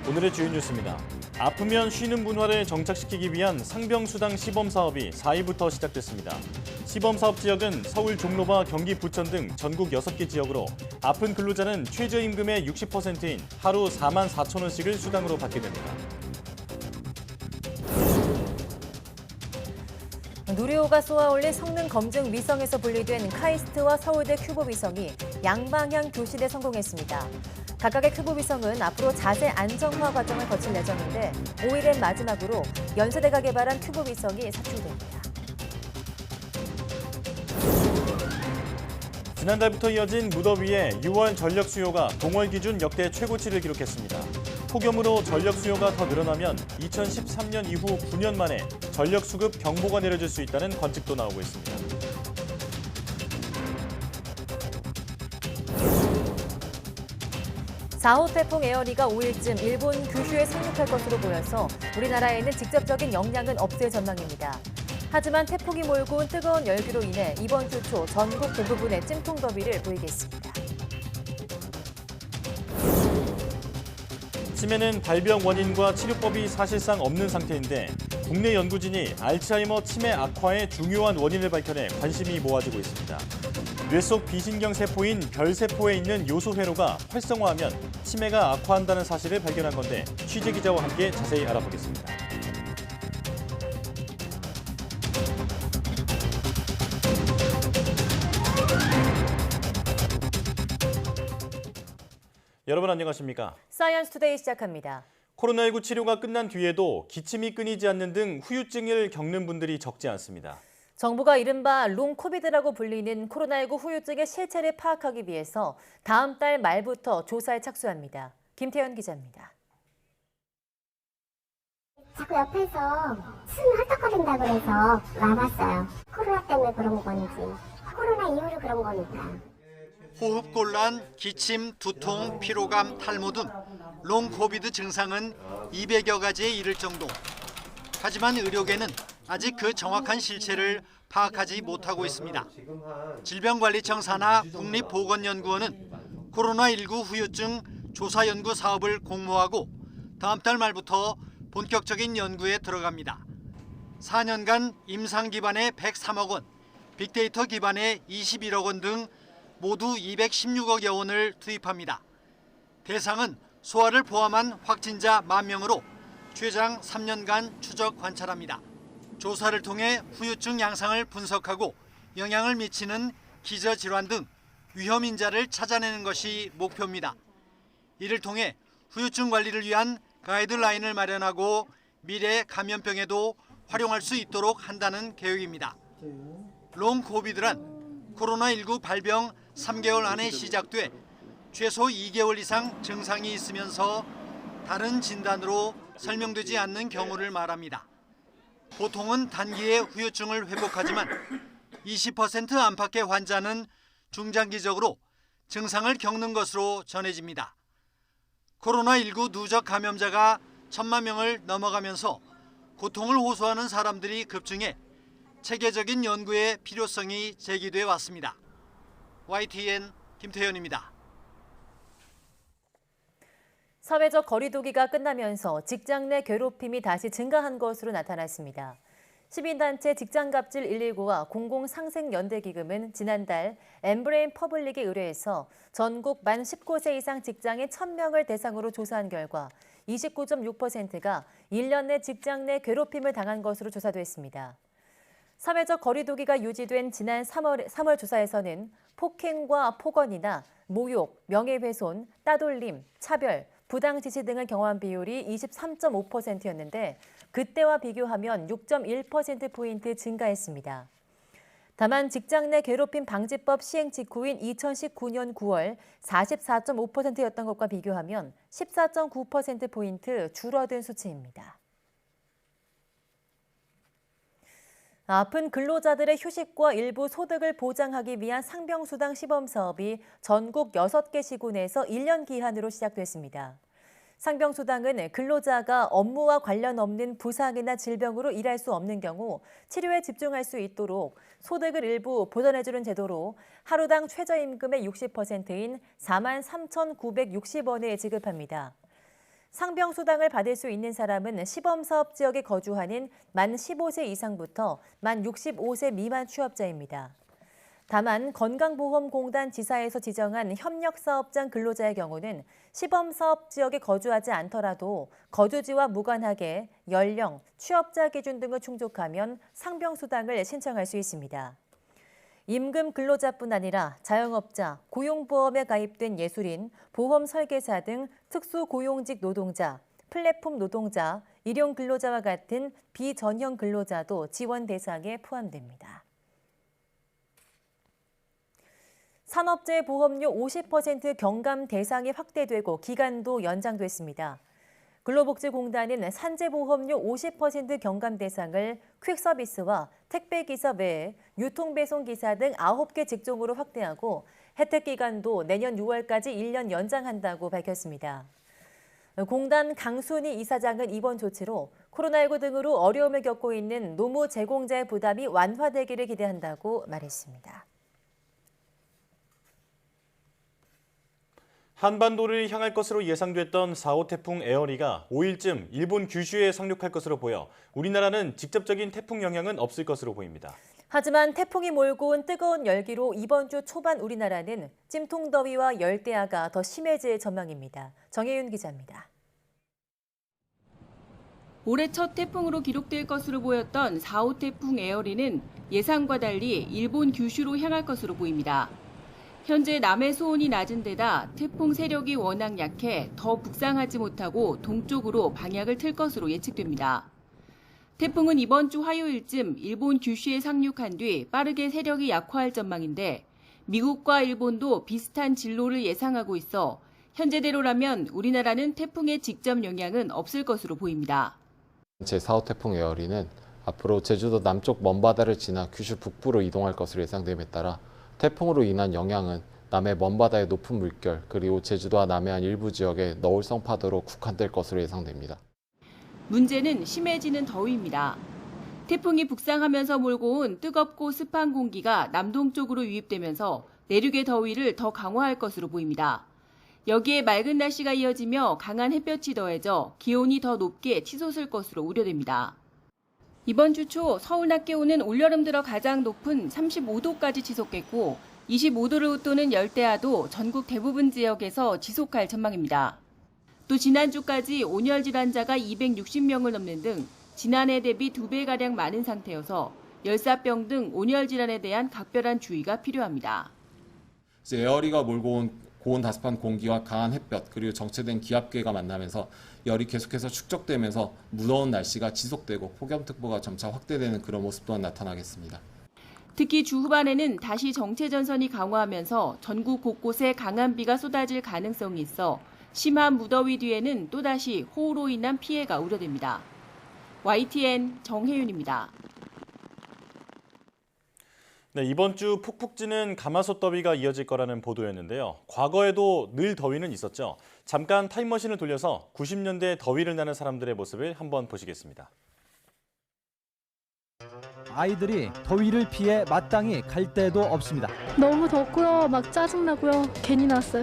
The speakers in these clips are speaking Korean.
오늘의 주요 뉴스입니다. 아프면 쉬는 문화를 정착시키기 위한 상병수당 시범사업이 4일부터 시작됐습니다. 시범사업 지역은 서울 종로와 경기 부천 등 전국 6개 지역으로 아픈 근로자는 최저임금의 60%인 하루 4만 4천 원씩을 수당으로 받게 됩니다. 누리호가 쏘아올린 성능 검증 위성에서 분리된 카이스트와 서울대 큐브 위성이 양방향 교실에 성공했습니다. 각각의 큐브 위성은 앞으로 자재 안정화 과정을 거칠 예정인데 5일엔 마지막으로 연세대가 개발한 큐브 위성이 사출됩니다. 지난달부터 이어진 무더위에 6월 전력 수요가 동월 기준 역대 최고치를 기록했습니다. 폭염으로 전력 수요가 더 늘어나면 2013년 이후 9년 만에 전력 수급 경보가 내려질 수 있다는 관측도 나오고 있습니다. (4호) 태풍 에어리가 5일쯤 일본 규슈에 상륙할 것으로 보여서 우리나라에는 직접적인 영향은 없을 전망입니다. 하지만 태풍이 몰고 온 뜨거운 열기로 인해 이번 주 초 전국 대부분에 찜통 더위를 보이겠습니다. 치매는 발병 원인과 치료법이 사실상 없는 상태인데 국내 연구진이 알츠하이머 치매 악화의 중요한 원인을 밝혀내 관심이 모아지고 있습니다. 뇌 속 비신경 세포인 별세포에 있는 요소 회로가 활성화하면 치매가 악화한다는 사실을 발견한 건데 취재 기자와 함께 자세히 알아보겠습니다. 여러분 안녕하십니까? 사이언스 투데이 시작합니다. 코로나19 치료가 끝난 뒤에도 기침이 끊이지 않는 등 후유증을 겪는 분들이 적지 않습니다. 정부가 이른바 롱코비드라고 불리는 코로나19 후유증의 실체를 파악하기 위해서 다음 달 말부터 조사에 착수합니다. 김태현 기자입니다. 자꾸 옆에서 숨 헐떡거린다고 해서 와봤어요. 코로나 때문에 그런 건지, 코로나 이후로 그런 거니까. 호흡곤란, 기침, 두통, 피로감, 탈모 등 롱코비드 증상은 200여 가지에 이를 정도. 하지만 의료계는 아직 그 정확한 실체를 파악하지 못하고 있습니다. 질병관리청 산하 국립보건연구원은 코로나19 후유증 조사 연구 사업을 공모하고 다음 달 말부터 본격적인 연구에 들어갑니다. 4년간 임상 기반의 103억 원, 빅데이터 기반의 21억 원 등 모두 216억여 원을 투입합니다. 대상은 소아를 포함한 확진자 10,000명으로 최장 3년간 추적 관찰합니다. 조사를 통해 후유증 양상을 분석하고 영향을 미치는 기저질환 등 위험 인자를 찾아내는 것이 목표입니다. 이를 통해 후유증 관리를 위한 가이드라인을 마련하고 미래 감염병에도 활용할 수 있도록 한다는 계획입니다. 롱코비드란 코로나19 발병 3개월 안에 시작돼 최소 2개월 이상 증상이 있으면서 다른 진단으로 설명되지 않는 경우를 말합니다. 보통은 단기에 후유증을 회복하지만 20% 안팎의 환자는 중장기적으로 증상을 겪는 것으로 전해집니다. 코로나19 누적 감염자가 1,000만 명을 넘어가면서 고통을 호소하는 사람들이 급증해 체계적인 연구의 필요성이 제기돼 왔습니다. YTN 김태현입니다. 사회적 거리두기가 끝나면서 직장 내 괴롭힘이 다시 증가한 것으로 나타났습니다. 시민단체 직장갑질 119와 공공상생연대기금은 지난달 엠브레인 퍼블릭에 의뢰해서 전국 만 19세 이상 직장인 1,000명을 대상으로 조사한 결과 29.6%가 1년 내 직장 내 괴롭힘을 당한 것으로 조사됐습니다. 사회적 거리두기가 유지된 지난 3월 조사에서는 폭행과 폭언이나 모욕, 명예훼손, 따돌림, 차별, 부당지시 등을 경험한 비율이 23.5%였는데 그때와 비교하면 6.1%포인트 증가했습니다. 다만 직장 내 괴롭힘 방지법 시행 직후인 2019년 9월 44.5%였던 것과 비교하면 14.9%포인트 줄어든 수치입니다. 아픈 근로자들의 휴식과 일부 소득을 보장하기 위한 상병수당 시범사업이 전국 6개 시군에서 1년 기한으로 시작됐습니다. 상병수당은 근로자가 업무와 관련 없는 부상이나 질병으로 일할 수 없는 경우 치료에 집중할 수 있도록 소득을 일부 보전해주는 제도로 하루당 최저임금의 60%인 43,960원에 지급합니다. 상병수당을 받을 수 있는 사람은 시범사업 지역에 거주하는 만 15세 이상부터 만 65세 미만 취업자입니다. 다만 건강보험공단 지사에서 지정한 협력사업장 근로자의 경우는 시범사업 지역에 거주하지 않더라도 거주지와 무관하게 연령, 취업자 기준 등을 충족하면 상병수당을 신청할 수 있습니다. 임금 근로자뿐 아니라 자영업자, 고용보험에 가입된 예술인, 보험 설계사 등 특수고용직 노동자, 플랫폼 노동자, 일용 근로자와 같은 비전형 근로자도 지원 대상에 포함됩니다. 산업재해 보험료 50% 경감 대상이 확대되고 기간도 연장됐습니다. 근로복지공단은 산재보험료 50% 경감 대상을 퀵서비스와 택배기사 외에 유통배송기사 등 9개 직종으로 확대하고 혜택 기간도 내년 6월까지 1년 연장한다고 밝혔습니다. 공단 강순희 이사장은 이번 조치로 코로나19 등으로 어려움을 겪고 있는 노무 제공자의 부담이 완화되기를 기대한다고 말했습니다. 한반도를 향할 것으로 예상됐던 4호 태풍 에어리가 5일쯤 일본 규슈에 상륙할 것으로 보여 우리나라는 직접적인 태풍 영향은 없을 것으로 보입니다. 하지만 태풍이 몰고 온 뜨거운 열기로 이번 주 초반 우리나라는 찜통더위와 열대야가 더 심해질 전망입니다. 정혜윤 기자입니다. 올해 첫 태풍으로 기록될 것으로 보였던 4호 태풍 에어리는 예상과 달리 일본 규슈로 향할 것으로 보입니다. 현재 남해 수온이 낮은 데다 태풍 세력이 워낙 약해 더 북상하지 못하고 동쪽으로 방향을 틀 것으로 예측됩니다. 태풍은 이번 주 화요일쯤 일본 규슈에 상륙한 뒤 빠르게 세력이 약화할 전망인데 미국과 일본도 비슷한 진로를 예상하고 있어 현재대로라면 우리나라는 태풍의 직접 영향은 없을 것으로 보입니다. 제4호 태풍 에어리는 앞으로 제주도 남쪽 먼바다를 지나 규슈 북부로 이동할 것으로 예상됨에 따라 태풍으로 인한 영향은 남해 먼바다의 높은 물결 그리고 제주도와 남해안 일부 지역에 너울성 파도로 국한될 것으로 예상됩니다. 문제는 심해지는 더위입니다. 태풍이 북상하면서 몰고 온 뜨겁고 습한 공기가 남동쪽으로 유입되면서 내륙의 더위를 더 강화할 것으로 보입니다. 여기에 맑은 날씨가 이어지며 강한 햇볕이 더해져 기온이 더 높게 치솟을 것으로 우려됩니다. 이번 주 초 서울 낮 기온은 올여름 들어 가장 높은 35도까지 지속했고 25도를 웃도는 열대야도 전국 대부분 지역에서 지속할 전망입니다. 또 지난주까지 온열 질환자가 260명을 넘는 등 지난해 대비 2배가량 많은 상태여서 열사병 등 온열 질환에 대한 각별한 주의가 필요합니다. 에어리가 몰고 온 고온 다습한 공기와 강한 햇볕 그리고 정체된 기압계가 만나면서 열이 계속해서 축적되면서 무더운 날씨가 지속되고 폭염특보가 점차 확대되는 그런 모습 또한 나타나겠습니다. 특히 주 후반에는 다시 정체전선이 강화하면서 전국 곳곳에 강한 비가 쏟아질 가능성이 있어 심한 무더위 뒤에는 또다시 호우로 인한 피해가 우려됩니다. YTN 정혜윤입니다. 네, 이번 주 푹푹 찌는 가마솥 더위가 이어질 거라는 보도였는데요. 과거에도 늘 더위는 있었죠. 잠깐 타임머신을 돌려서 90년대 더위를 나는 사람들의 모습을 한번 보시겠습니다. 아이들이 더위를 피해 마땅히 갈 데도 없습니다. 너무 덥고요. 막 짜증나고요. 괜히 나왔어요.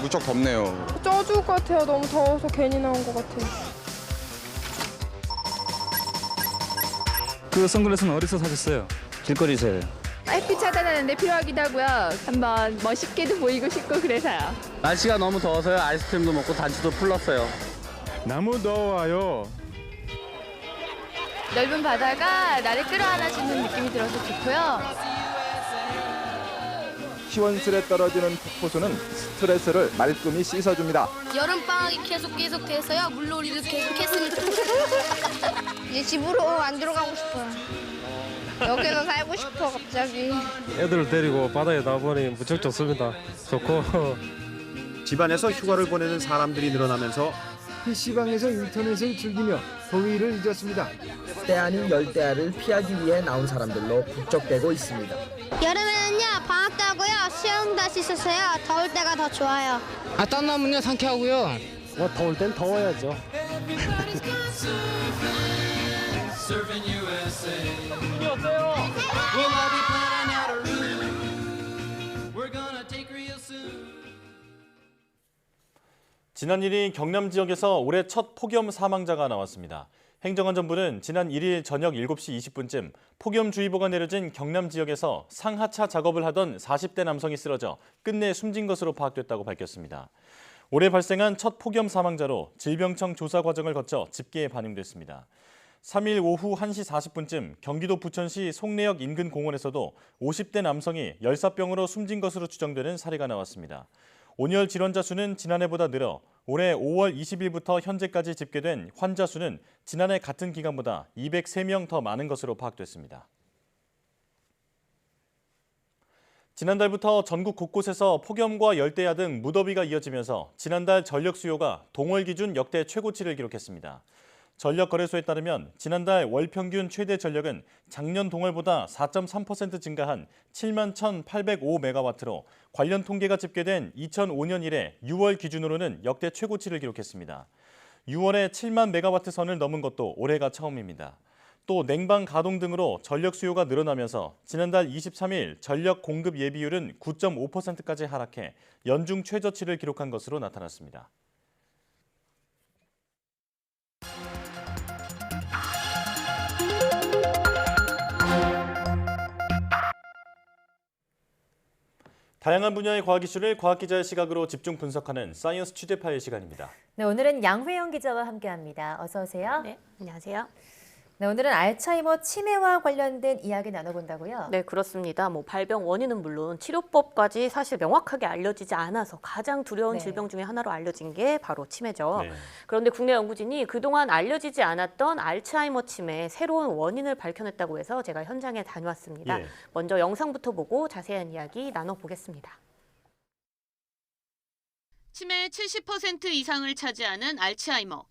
무척 덥네요. 쪄 죽을 것 같아요. 너무 더워서 괜히 나온 것 같아요. 그 선글라스는 어디서 사셨어요? 길거리에서요. 햇빛 차단하는데 필요하기도 하고요. 한번 멋있게도 보이고 싶고 그래서요. 날씨가 너무 더워서요. 아이스크림도 먹고 단추도 풀렀어요. 너무 더워요. 넓은 바다가 나를 끌어안아주는 느낌이 들어서 좋고요. 시원스레 떨어지는 폭포수는 스트레스를 말끔히 씻어줍니다. 여름방학이 계속돼서요. 물놀이를 계속했으면 좋겠어요. 이제 집으로 안 들어가고 싶어요. 여기서 살고 싶어 갑자기. 애들을 데리고 바다에 나와보니 무척 좋습니다. 좋고. 집안에서 휴가를 보내는 사람들이 늘어나면서 PC방에서 인터넷을 즐기며 더위를 잊었습니다. 때 아닌 열대야를 피하기 위해 나온 사람들로 북적대고 있습니다. 여름에는요 방학도 하고요. 수영도 할 수 있어서요. 더울 때가 더 좋아요. 땀나면요 상쾌하고요. 더울 땐 더워야죠. 지난 1일 경남 지역에서 올해 첫 폭염 사망자가 나왔습니다. 행정안전부는 지난 1일 저녁 7시 20분쯤 폭염주의보가 내려진 경남 지역에서 상하차 작업을 하던 40대 남성이 쓰러져 끝내 숨진 것으로 파악됐다고 밝혔습니다. 올해 발생한 첫 폭염 사망자로 질병청 조사 과정을 거쳐 집계에 반영됐습니다. 3일 오후 1시 40분쯤 경기도 부천시 송내역 인근 공원에서도 50대 남성이 열사병으로 숨진 것으로 추정되는 사례가 나왔습니다. 온열 질환자 수는 지난해보다 늘어 올해 5월 20일부터 현재까지 집계된 환자 수는 지난해 같은 기간보다 203명 더 많은 것으로 파악됐습니다. 지난달부터 전국 곳곳에서 폭염과 열대야 등 무더위가 이어지면서 지난달 전력 수요가 동월 기준 역대 최고치를 기록했습니다. 전력거래소에 따르면 지난달 월 평균 최대 전력은 작년 동월보다 4.3% 증가한 7만 1,805메가와트로 관련 통계가 집계된 2005년 이래 6월 기준으로는 역대 최고치를 기록했습니다. 6월에 7만 메가와트 선을 넘은 것도 올해가 처음입니다. 또 냉방 가동 등으로 전력 수요가 늘어나면서 지난달 23일 전력 공급 예비율은 9.5%까지 하락해 연중 최저치를 기록한 것으로 나타났습니다. 다양한 분야의 과학 이슈를 과학기자의 시각으로 집중 분석하는 사이언스 취재파의 시간입니다. 네, 오늘은 양회영 기자와 함께합니다. 어서 오세요. 네, 안녕하세요. 네, 오늘은 알츠하이머 치매와 관련된 이야기 나눠본다고요? 네, 그렇습니다. 발병 원인은 물론 치료법까지 사실 명확하게 알려지지 않아서 가장 두려운 질병 중에 하나로 알려진 게 바로 치매죠. 그런데 국내 연구진이 그동안 알려지지 않았던 알츠하이머 치매의 새로운 원인을 밝혀냈다고 해서 제가 현장에 다녀왔습니다. 먼저 영상부터 보고 자세한 이야기 나눠보겠습니다. 치매의 70% 이상을 차지하는 알츠하이머.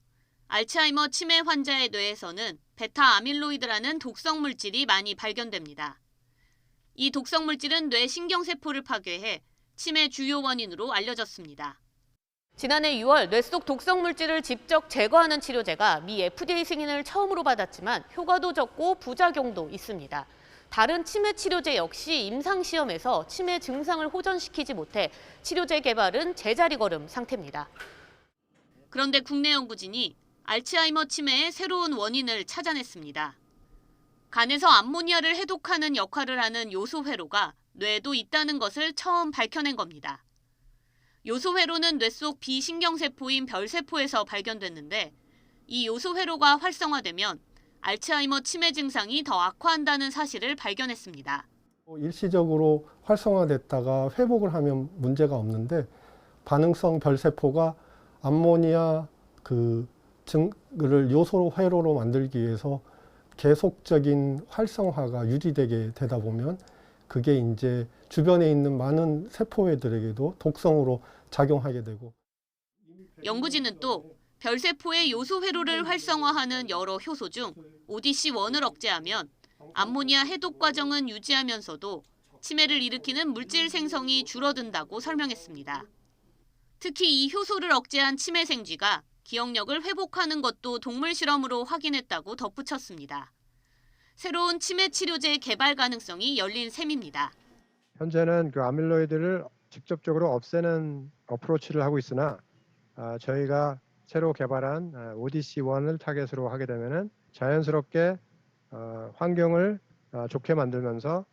알츠하이머 치매 환자의 뇌에서는 베타 아밀로이드라는 독성 물질이 많이 발견됩니다. 이 독성 물질은 뇌 신경세포를 파괴해 치매 주요 원인으로 알려졌습니다. 지난해 6월 뇌 속 독성 물질을 직접 제거하는 치료제가 미 FDA 승인을 처음으로 받았지만 효과도 적고 부작용도 있습니다. 다른 치매 치료제 역시 임상시험에서 치매 증상을 호전시키지 못해 치료제 개발은 제자리 걸음 상태입니다. 그런데 국내 연구진이 알츠하이머 치매의 새로운 원인을 찾아냈습니다. 간에서 암모니아를 해독하는 역할을 하는 요소회로가 뇌에도 있다는 것을 처음 밝혀낸 겁니다. 요소회로는 뇌 속 비신경세포인 별세포에서 발견됐는데 이 요소회로가 활성화되면 알츠하이머 치매 증상이 더 악화한다는 사실을 발견했습니다. 일시적으로 활성화됐다가 회복을 하면 문제가 없는데 반응성 별세포가 암모니아 를 요소 회로로 만들기 위해서 계속적인 활성화가 유지되게 되다 보면 그게 이제 주변에 있는 많은 세포회들에게도 독성으로 작용하게 되고. 연구진은 또 별세포의 요소 회로를 활성화하는 여러 효소 중 ODC1을 억제하면 암모니아 해독 과정은 유지하면서도 치매를 일으키는 물질 생성이 줄어든다고 설명했습니다. 특히 이 효소를 억제한 치매 생쥐가 기억력을 회복하는 것도 동물 실험으로 확인했다고 덧붙였습니다. 새로운 치매 치료제 개발 가능성이 열린 셈입니다. 현재는 그 아밀로이드를 직접적으로 없애는 어프로치를 하고 있으나 저희가 새로 개발한 ODC1을 타겟으로 하게 되면은 자연스럽게 환경을 좋게 만들면서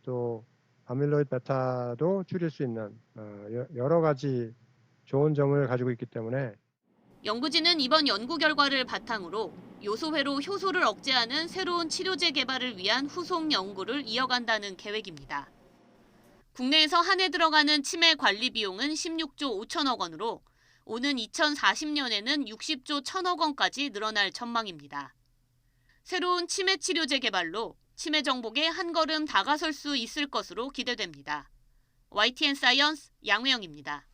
또 아밀로이드 베타도 줄일 수 있는 여러 가지 좋은 점을 가지고 있기 때문에 연구진은 이번 연구 결과를 바탕으로 요소회로 효소를 억제하는 새로운 치료제 개발을 위한 후속 연구를 이어간다는 계획입니다. 국내에서 한 해 들어가는 치매 관리 비용은 16조 5천억 원으로 오는 2040년에는 60조 1천억 원까지 늘어날 전망입니다. 새로운 치매 치료제 개발로 치매 정복에 한 걸음 다가설 수 있을 것으로 기대됩니다. YTN 사이언스 양회영입니다.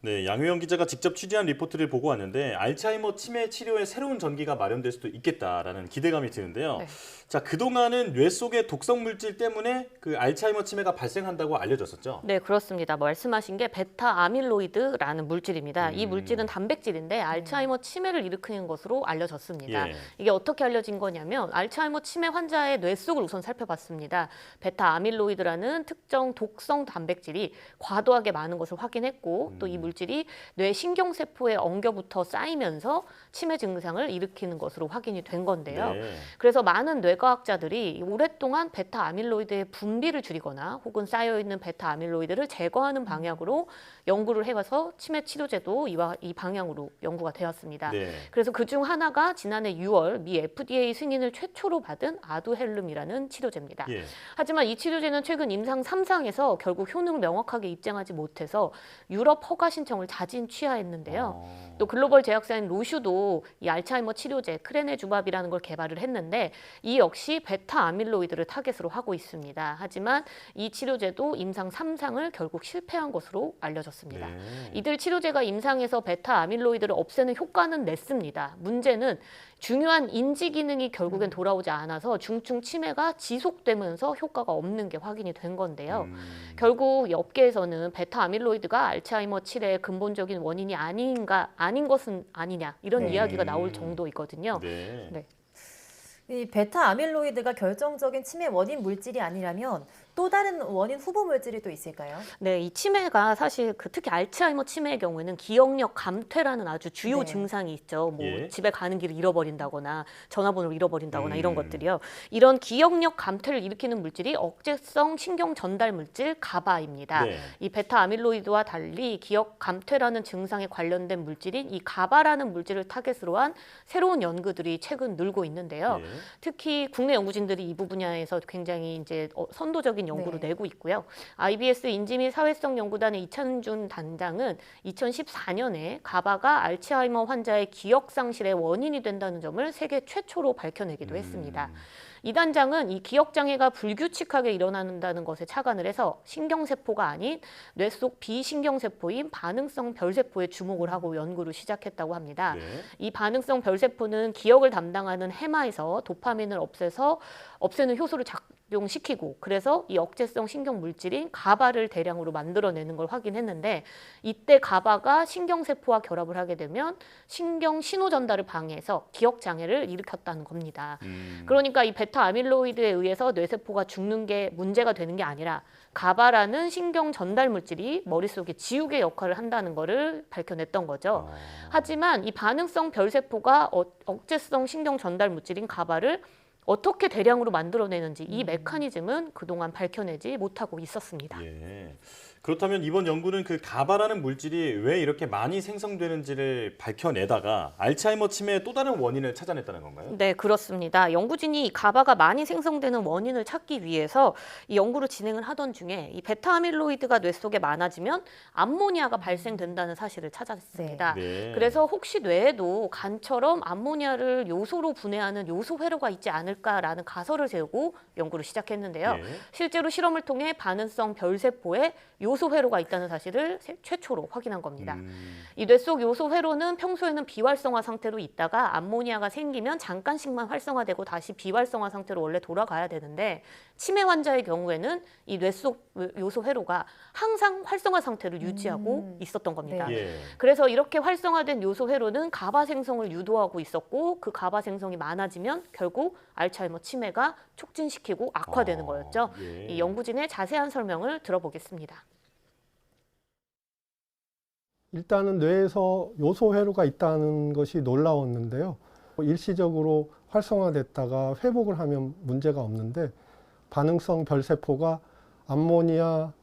네, 양효영 기자가 직접 취재한 리포트를 보고 왔는데 알츠하이머 치매 치료에 새로운 전기가 마련될 수도 있겠다라는 기대감이 드는데요. 네. 자, 그동안은 뇌 속의 독성 물질 때문에 그 알츠하이머 치매가 발생한다고 알려졌었죠. 네, 그렇습니다. 말씀하신 게 베타 아밀로이드라는 물질입니다. 이 물질은 단백질인데 알츠하이머 치매를 일으키는 것으로 알려졌습니다. 예. 이게 어떻게 알려진 거냐면 알츠하이머 치매 환자의 뇌 속을 우선 살펴봤습니다. 베타 아밀로이드라는 특정 독성 단백질이 과도하게 많은 것을 확인했고 또 이 물질이 뇌 신경세포에 엉겨붙어 쌓이면서 치매 증상을 일으키는 것으로 확인이 된 건데요. 네. 그래서 많은 뇌과학자들이 오랫동안 베타 아밀로이드의 분비를 줄이거나 혹은 쌓여있는 베타 아밀로이드를 제거하는 방향으로 연구를 해와서 치매 치료제도 이 방향으로 연구가 되었습니다. 네. 그래서 그중 하나가 지난해 6월 미 FDA 승인을 최초로 받은 아두헬름이라는 치료제입니다. 예. 하지만 이 치료제는 최근 임상 3상에서 결국 효능을 명확하게 입증하지 못해서 유럽 허가 신청을 자진 취하했는데요. 또 글로벌 제약사인 로슈도 이 알츠하이머 치료제 크레네주밥이라는 걸 개발을 했는데 이 역시 베타 아밀로이드를 타겟으로 하고 있습니다. 하지만 이 치료제도 임상 3상을 결국 실패한 것으로 알려졌습니다. 네. 이들 치료제가 임상에서 베타 아밀로이드를 없애는 효과는 냈습니다. 문제는 중요한 인지 기능이 결국엔 돌아오지 않아서 중증 치매가 지속되면서 효과가 없는 게 확인이 된 건데요. 결국 이 업계에서는 베타 아밀로이드가 알츠하이머 치레의 근본적인 원인이 아닌 것은 아니냐 이런 이야기가 나올 정도이거든요. 네. 네. 이 베타 아밀로이드가 결정적인 치매 원인 물질이 아니라면 또 다른 원인 후보 물질이 또 있을까요? 네, 이 치매가 사실 특히 알츠하이머 치매의 경우에는 기억력 감퇴라는 아주 주요 네. 증상이 있죠. 뭐 예. 집에 가는 길을 잃어버린다거나 전화번호를 잃어버린다거나 이런 것들이요. 이런 기억력 감퇴를 일으키는 물질이 억제성 신경 전달 물질 가바입니다. 네. 이 베타 아밀로이드와 달리 기억 감퇴라는 증상에 관련된 물질인 이 가바라는 물질을 타겟으로 한 새로운 연구들이 최근 늘고 있는데요. 예. 특히 국내 연구진들이 이 분야에서 굉장히 이제 선도적인 연구를 네. 내고 있고요. IBS 인지 및 사회성 연구단의 이찬준 단장은 2014년에 가바가 알츠하이머 환자의 기억 상실의 원인이 된다는 점을 세계 최초로 밝혀내기도 했습니다. 이 단장은 이 기억 장애가 불규칙하게 일어난다는 것에 착안을 해서 신경세포가 아닌 뇌 속 비신경세포인 반응성 별세포에 주목을 하고 연구를 시작했다고 합니다. 네. 이 반응성 별세포는 기억을 담당하는 해마에서 도파민을 없애는 효소를 작용시키고 그래서 이 억제성 신경 물질인 가바를 대량으로 만들어내는 걸 확인했는데 이때 가바가 신경세포와 결합을 하게 되면 신경 신호 전달을 방해해서 기억 장애를 일으켰다는 겁니다. 그러니까 이 베타 아밀로이드에 의해서 뇌세포가 죽는 게 문제가 되는 게 아니라 가바라는 신경 전달 물질이 머릿속에 지우개 역할을 한다는 것을 밝혀냈던 거죠. 하지만 이 반응성 별세포가 억제성 신경 전달 물질인 가바를 어떻게 대량으로 만들어내는지 이 메커니즘은 그동안 밝혀내지 못하고 있었습니다. 예. 그렇다면 이번 연구는 그 가바라는 물질이 왜 이렇게 많이 생성되는지를 밝혀내다가 알츠하이머 치매의 또 다른 원인을 찾아냈다는 건가요? 네, 그렇습니다. 연구진이 가바가 많이 생성되는 원인을 찾기 위해서 이 연구를 진행을 하던 중에 이 베타 아밀로이드가 뇌 속에 많아지면 암모니아가 발생된다는 사실을 찾았습니다. 네. 그래서 혹시 뇌에도 간처럼 암모니아를 요소로 분해하는 요소 회로가 있지 않을까라는 가설을 세우고 연구를 시작했는데요. 네. 실제로 실험을 통해 반응성 별세포에 요소 회로가 있다는 사실을 최초로 확인한 겁니다. 이 뇌 속 요소 회로는 평소에는 비활성화 상태로 있다가 암모니아가 생기면 잠깐씩만 활성화되고 다시 비활성화 상태로 원래 돌아가야 되는데 치매 환자의 경우에는 이 뇌 속 요소 회로가 항상 활성화 상태를 유지하고 있었던 겁니다. 네. 예. 그래서 이렇게 활성화된 요소 회로는 가바 생성을 유도하고 있었고 그 가바 생성이 많아지면 결국 알츠하이머 치매가 촉진시키고 악화되는 거였죠. 예. 이 연구진의 자세한 설명을 들어보겠습니다. 일단은 뇌에서 요소 회로가 있다는 것이 놀라웠는데요. 일시적으로 활성화됐다가 회복을 하면 문제가 없는데 반응성 별세포가 암모니아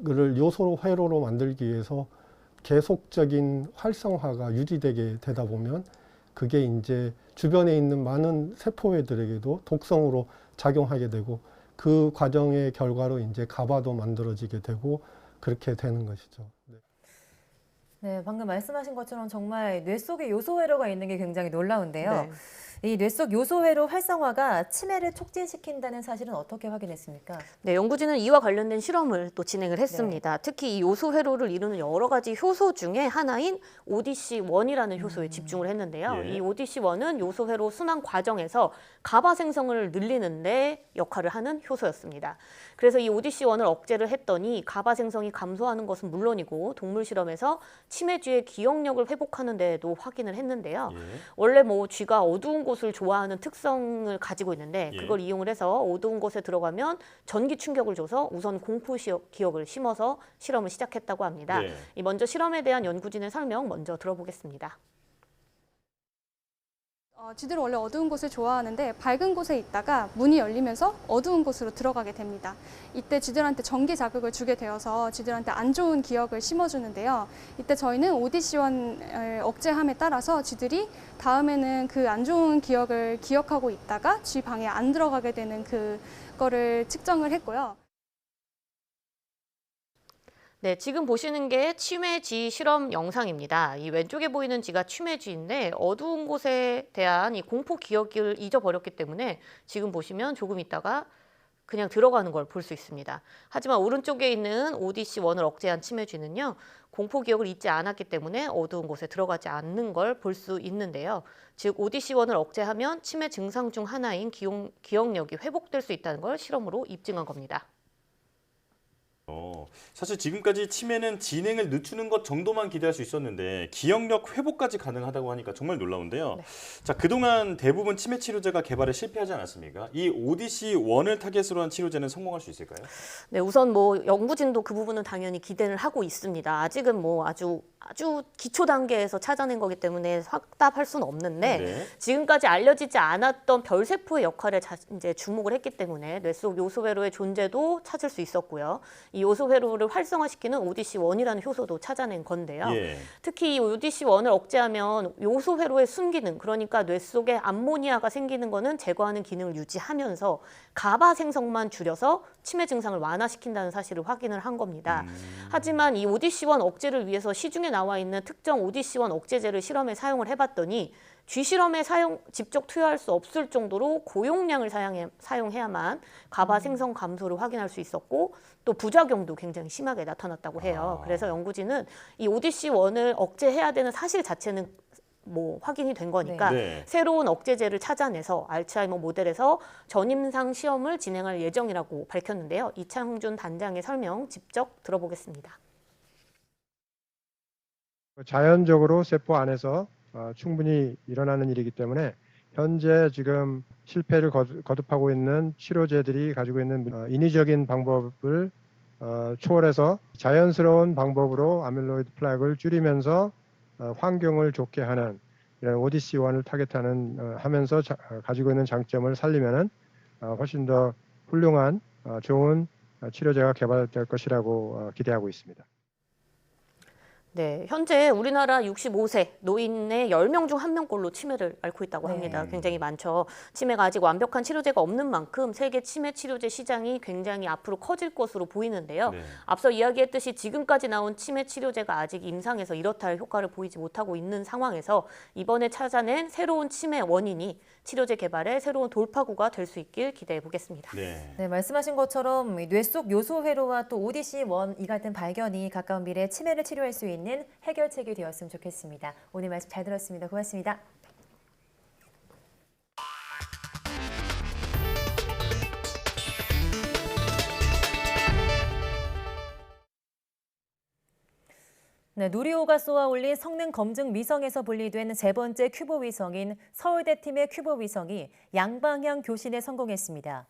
를 요소 회로로 만들기 위해서 계속적인 활성화가 유지되게 되다 보면 그게 이제 주변에 있는 많은 세포회들에게도 독성으로 작용하게 되고 그 과정의 결과로 이제 가바도 만들어지게 되고 그렇게 되는 것이죠. 네, 방금 말씀하신 것처럼 정말 뇌 속에 요소 회로가 있는 게 굉장히 놀라운데요. 네. 이 뇌 속 요소회로 활성화가 치매를 촉진시킨다는 사실은 어떻게 확인했습니까? 네, 연구진은 이와 관련된 실험을 또 진행을 했습니다. 특히 이 요소 회로를 이루는 여러 가지 효소 중에 하나인 ODC1이라는 효소에 집중을 했는데요. 이 ODC1은 요소 회로 순환 과정에서 가바 생성을 늘리는 데 역할을 하는 효소였습니다. 그래서 이 ODC1을 억제를 했더니 가바 생성이 감소하는 것은 물론이고 동물 실험에서 치매 쥐의 기억력을 회복하는 데에도 확인을 했는데요. 원래 뭐 쥐가 어두운 곳을 좋아하는 특성을 가지고 있는데 그걸 이용을 해서 어두운 곳에 들어가면 전기 충격을 줘서 우선 공포 기억을 심어서 실험을 시작했다고 합니다. 먼저 실험에 대한 연구진의 설명 먼저 들어보겠습니다. 쥐들은 원래 어두운 곳을 좋아하는데 밝은 곳에 있다가 문이 열리면서 어두운 곳으로 들어가게 됩니다. 이때 쥐들한테 전기 자극을 주게 되어서 쥐들한테 안 좋은 기억을 심어주는데요. 이때 저희는 ODC1을 억제함에 따라서 쥐들이 다음에는 그 안 좋은 기억을 기억하고 있다가 쥐 방에 안 들어가게 되는 그거를 측정을 했고요. 네, 지금 보시는 게 치매쥐 실험 영상입니다. 이 왼쪽에 보이는 쥐가 치매쥐인데 어두운 곳에 대한 이 공포 기억을 잊어버렸기 때문에 지금 보시면 조금 있다가 그냥 들어가는 걸 볼 수 있습니다. 하지만 오른쪽에 있는 ODC1을 억제한 치매쥐는요. 공포 기억을 잊지 않았기 때문에 어두운 곳에 들어가지 않는 걸 볼 수 있는데요. 즉 ODC1을 억제하면 치매 증상 중 하나인 기억력이 회복될 수 있다는 걸 실험으로 입증한 겁니다. 사실 지금까지 치매는 진행을 늦추는 것 정도만 기대할 수 있었는데 기억력 회복까지 가능하다고 하니까 정말 놀라운데요. 자, 그동안 대부분 치매 치료제가 개발에 실패하지 않았습니까? 이 ODC1을 타겟으로 한 치료제는 성공할 수 있을까요? 네, 우선 뭐 연구진도 그 부분은 당연히 기대를 하고 있습니다. 아직은 뭐 아주 기초 단계에서 찾아낸 거기 때문에 확답할 수는 없는데 지금까지 알려지지 않았던 별세포의 역할에 이제 주목을 했기 때문에 뇌 속 요소 회로의 존재도 찾을 수 있었고요. 이 요소 회로를 활성화시키는 ODC1이라는 효소도 찾아낸 건데요. 특히 이 ODC1을 억제하면 요소 회로의 순기능, 그러니까 뇌 속에 암모니아가 생기는 거는 제거하는 기능을 유지하면서 가바 생성만 줄여서 치매 증상을 완화시킨다는 사실을 확인을 한 겁니다. 하지만 이 ODC1 억제를 위해서 시중에 나와 있는 특정 ODC1 억제제를 실험에 사용을 해봤더니 쥐 실험에 직접 투여할 수 없을 정도로 고용량을 사용해야만 가바 생성 감소를 확인할 수 있었고 또 부작용도 굉장히 심하게 나타났다고 해요. 그래서 연구진은 이 ODC1을 억제해야 되는 사실 자체는 뭐 확인이 된 거니까 새로운 억제제를 찾아내서 알츠하이머 모델에서 전임상 시험을 진행할 예정이라고 밝혔는데요. 이창준 단장의 설명 직접 들어보겠습니다. 자연적으로 세포 안에서 충분히 일어나는 일이기 때문에 현재 지금 실패를 거듭하고 있는 치료제들이 가지고 있는 인위적인 방법을 초월해서 자연스러운 방법으로 아밀로이드 플렉을 줄이면서 환경을 좋게 하는 이런 ODC1을 타겟하는 하면서 가지고 있는 장점을 살리면은 훨씬 더 훌륭한 좋은 치료제가 개발될 것이라고 기대하고 있습니다. 네, 현재 우리나라 65세 노인의 10명 중 1명꼴로 치매를 앓고 있다고 합니다. 굉장히 많죠. 치매가 아직 완벽한 치료제가 없는 만큼 세계 치매 치료제 시장이 굉장히 앞으로 커질 것으로 보이는데요. 앞서 이야기했듯이 지금까지 나온 치매 치료제가 아직 임상에서 이렇다 할 효과를 보이지 못하고 있는 상황에서 이번에 찾아낸 새로운 치매 원인이 치료제 개발에 새로운 돌파구가 될 수 있길 기대해 보겠습니다. 네, 말씀하신 것처럼 뇌 속 요소 회로와 또 ODC1 이 같은 발견이 가까운 미래에 치매를 치료할 수 있는 해결책이 되었으면 좋겠습니다. 오늘 말씀 잘 들었습니다. 고맙습니다. 네, 누리호가 쏘아 올린 성능 검증 위성에서 분리된 세 번째 큐브 위성인 서울대 팀의 큐브 위성이 양방향 교신에 성공했습니다.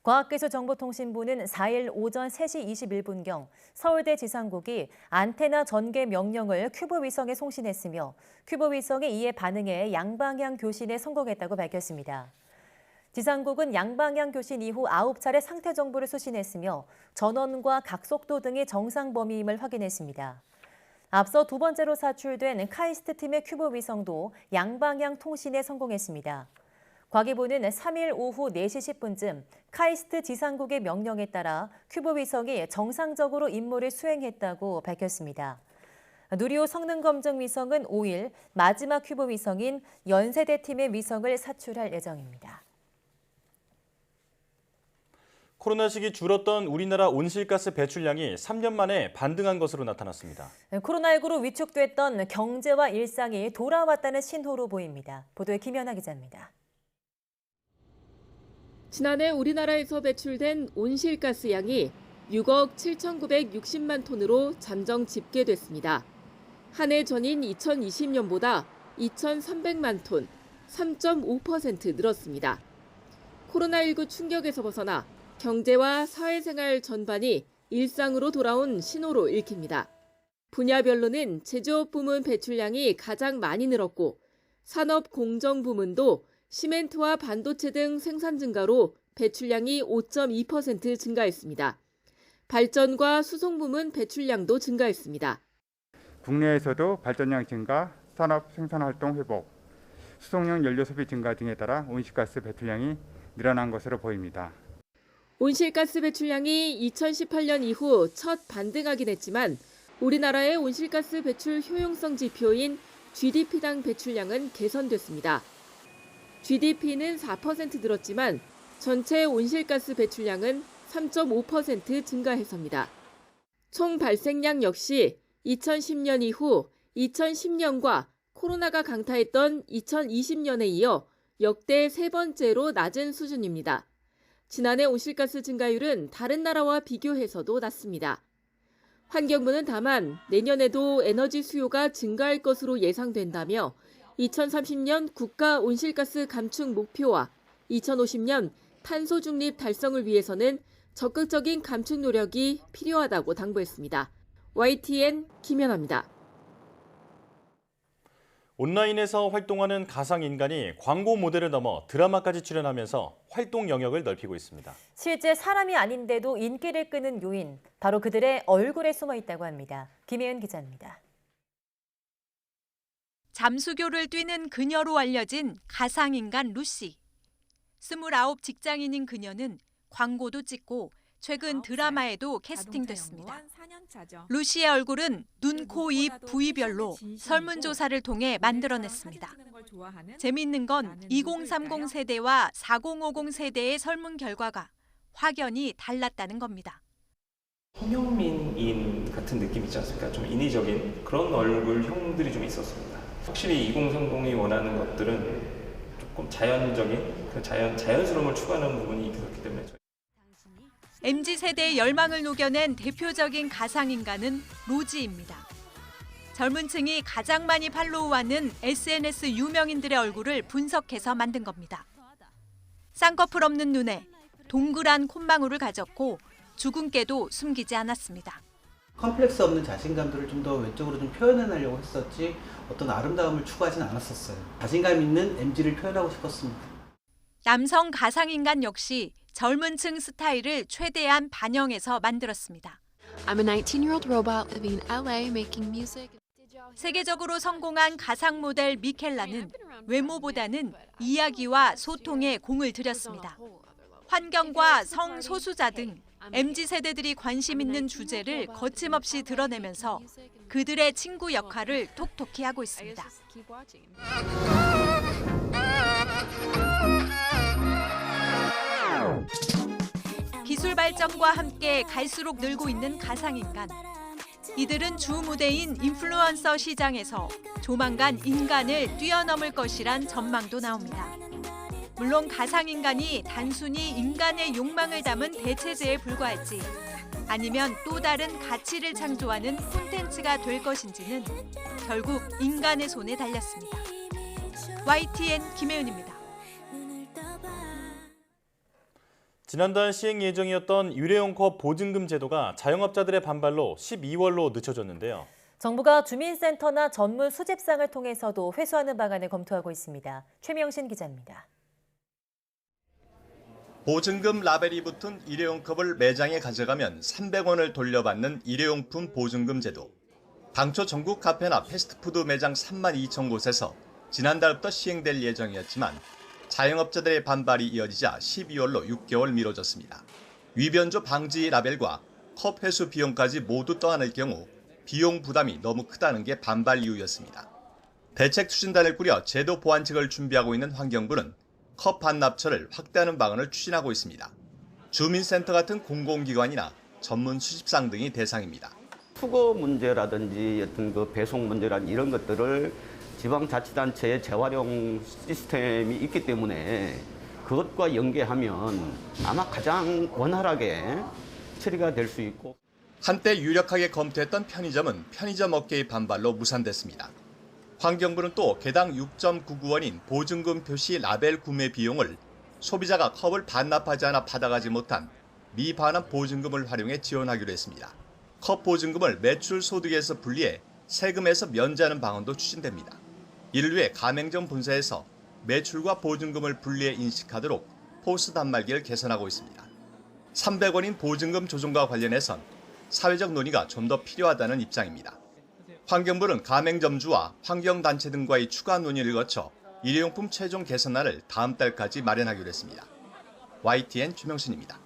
과학기술정보통신부는 4일 오전 3시 21분경 서울대 지상국이 안테나 전개 명령을 큐브 위성에 송신했으며 큐브 위성이 이에 반응해 양방향 교신에 성공했다고 밝혔습니다. 지상국은 양방향 교신 이후 9차례 상태 정보를 수신했으며 전원과 각속도 등이 정상 범위임을 확인했습니다. 앞서 두 번째로 사출된 카이스트 팀의 큐브 위성도 양방향 통신에 성공했습니다. 과기부는 3일 오후 4시 10분쯤 카이스트 지상국의 명령에 따라 큐브 위성이 정상적으로 임무를 수행했다고 밝혔습니다. 누리호 성능검증 위성은 5일 마지막 큐브 위성인 연세대 팀의 위성을 사출할 예정입니다. 코로나 시기 줄었던 우리나라 온실가스 배출량이 3년 만에 반등한 것으로 나타났습니다. 코로나19로 위축됐던 경제와 일상이 돌아왔다는 신호로 보입니다. 보도에 김연아 기자입니다. 지난해 우리나라에서 배출된 온실가스 양이 6억 7,960만 톤으로 잠정 집계됐습니다. 한 해 전인 2020년보다 2,300만 톤, 3.5% 늘었습니다. 코로나19 충격에서 벗어나 경제와 사회생활 전반이 일상으로 돌아온 신호로 읽힙니다. 분야별로는 제조업 부문 배출량이 가장 많이 늘었고 산업 공정 부문도 시멘트와 반도체 등 생산 증가로 배출량이 5.2% 증가했습니다. 발전과 수송 부문 배출량도 증가했습니다. 국내에서도 발전량 증가, 산업 생산활동 회복, 수송용 연료 소비 증가 등에 따라 온실가스 배출량이 늘어난 것으로 보입니다. 온실가스 배출량이 2018년 이후 첫 반등하긴 했지만 우리나라의 온실가스 배출 효용성 지표인 GDP당 배출량은 개선됐습니다. GDP는 4% 늘었지만 전체 온실가스 배출량은 3.5% 증가해서입니다. 총 발생량 역시 2010년 이후 2010년과 코로나가 강타했던 2020년에 이어 역대 세 번째로 낮은 수준입니다. 지난해 온실가스 증가율은 다른 나라와 비교해서도 낮습니다. 환경부는 다만 내년에도 에너지 수요가 증가할 것으로 예상된다며 2030년 국가 온실가스 감축 목표와 2050년 탄소 중립 달성을 위해서는 적극적인 감축 노력이 필요하다고 당부했습니다. YTN 김연아입니다. 온라인에서 활동하는 가상인간이 광고 모델을 넘어 드라마까지 출연하면서 활동 영역을 넓히고 있습니다. 실제 사람이 아닌데도 인기를 끄는 요인, 바로 그들의 얼굴에 숨어 있다고 합니다. 김혜은 기자입니다. 잠수교를 뛰는 그녀로 알려진 가상인간 루시. 29 직장인인 그녀는 광고도 찍고 최근 드라마에도 캐스팅됐습니다. 루시의 얼굴은 눈, 코, 입 부위별로 설문조사를 통해 만들어냈습니다. 재미있는 건 2030 세대와 4050 세대의 설문 결과가 확연히 달랐다는 겁니다. 홍영민인 같은 느낌 있지 않습니까? 좀 인위적인 그런 얼굴형들이 좀 있었습니다. 확실히 2030이 원하는 것들은 조금 자연적인, 자연스러움을 추구하는 부분이 있었기 때문에 MZ세대의 열망을 녹여낸 대표적인 가상인간은 로지입니다. 젊은 층이 가장 많이 팔로우하는 SNS 유명인들의 얼굴을 분석해서 만든 겁니다. 쌍꺼풀 없는 눈에 동그란 콧망울을 가졌고 주근깨도 숨기지 않았습니다. 컴플렉스 없는 자신감들을 좀 더 외적으로 좀 표현해내려고 했었지 어떤 아름다움을 추구하진 않았었어요. 자신감 있는 MZ를 표현하고 싶었습니다. 남성 가상인간 역시 젊은 층 스타일을 최대한 반영해서 만들었습니다. I'm a 19-year-old robot living in LA making music. 세계적으로 성공한 가상 모델 미켈라는 외모보다는 이야기와 소통에 공을 들였습니다. 환경과 성소수자 등 MZ세대들이 관심 있는 주제를 거침없이 드러내면서 그들의 친구 역할을 톡톡히 하고 있습니다. 기술 발전과 함께 갈수록 늘고 있는 가상인간. 이들은 주 무대인 인플루언서 시장에서 조만간 인간을 뛰어넘을 것이란 전망도 나옵니다. 물론 가상인간이 단순히 인간의 욕망을 담은 대체제에 불과할지 아니면 또 다른 가치를 창조하는 콘텐츠가 될 것인지는 결국 인간의 손에 달렸습니다. YTN 김혜은입니다. 지난달 시행 예정이었던 일회용 컵 보증금 제도가 자영업자들의 반발로 12월로 늦춰졌는데요. 정부가 주민센터나 전문 수집상을 통해서도 회수하는 방안을 검토하고 있습니다. 최명신 기자입니다. 보증금 라벨이 붙은 일회용 컵을 매장에 가져가면 300원을 돌려받는 일회용품 보증금 제도. 당초 전국 카페나 패스트푸드 매장 32,000곳에서 지난달부터 시행될 예정이었지만 자영업자들의 반발이 이어지자 12월로 6개월 미뤄졌습니다. 위변조 방지 라벨과 컵 회수 비용까지 모두 떠안을 경우 비용 부담이 너무 크다는 게 반발 이유였습니다. 대책 추진단을 꾸려 제도 보완책을 준비하고 있는 환경부는 컵 반납처를 확대하는 방안을 추진하고 있습니다. 주민센터 같은 공공기관이나 전문 수집상 등이 대상입니다. 수거 문제라든지 어떤 그 배송 문제라든지 이런 것들을 지방자치단체의 재활용 시스템이 있기 때문에 그것과 연계하면 아마 가장 원활하게 처리가 될 수 있고. 한때 유력하게 검토했던 편의점은 편의점 업계의 반발로 무산됐습니다. 환경부는 또 개당 6.99원인 보증금 표시 라벨 구매 비용을 소비자가 컵을 반납하지 않아 받아가지 못한 미반환 보증금을 활용해 지원하기로 했습니다. 컵 보증금을 매출 소득에서 분리해 세금에서 면제하는 방안도 추진됩니다. 이를 위해 가맹점 본사에서 매출과 보증금을 분리해 인식하도록 포스 단말기를 개선하고 있습니다. 300원인 보증금 조정과 관련해선 사회적 논의가 좀 더 필요하다는 입장입니다. 환경부는 가맹점주와 환경단체 등과의 추가 논의를 거쳐 일회용품 최종 개선안을 다음 달까지 마련하기로 했습니다. YTN 주명순입니다.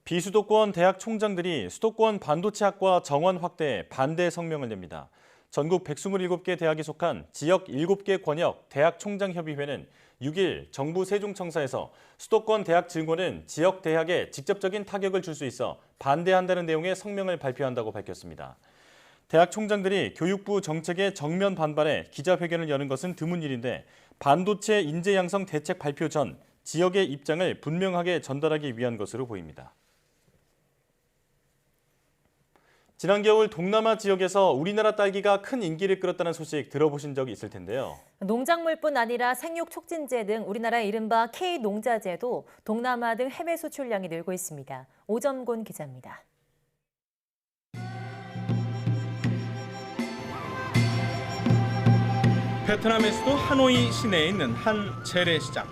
비수도권 대학 총장들이 수도권 반도체학과 정원 확대에 반대 성명을 냅니다. 전국 127개 대학이 속한 지역 7개 권역 대학총장협의회는 6일 정부 세종청사에서 수도권 대학 증원은 지역 대학에 직접적인 타격을 줄 수 있어 반대한다는 내용의 성명을 발표한다고 밝혔습니다. 대학 총장들이 교육부 정책에 정면 반발해 기자회견을 여는 것은 드문 일인데 반도체 인재 양성 대책 발표 전 지역의 입장을 분명하게 전달하기 위한 것으로 보입니다. 지난 겨울 동남아 지역에서 우리나라 딸기가 큰 인기를 끌었다는 소식 들어보신 적이 있을 텐데요. 농작물뿐 아니라 생육 촉진제 등 우리나라의 이른바 K농자재도 동남아 등 해외 수출량이 늘고 있습니다. 오점곤 기자입니다. 베트남의 수도 하노이 시내에 있는 한 재래시장.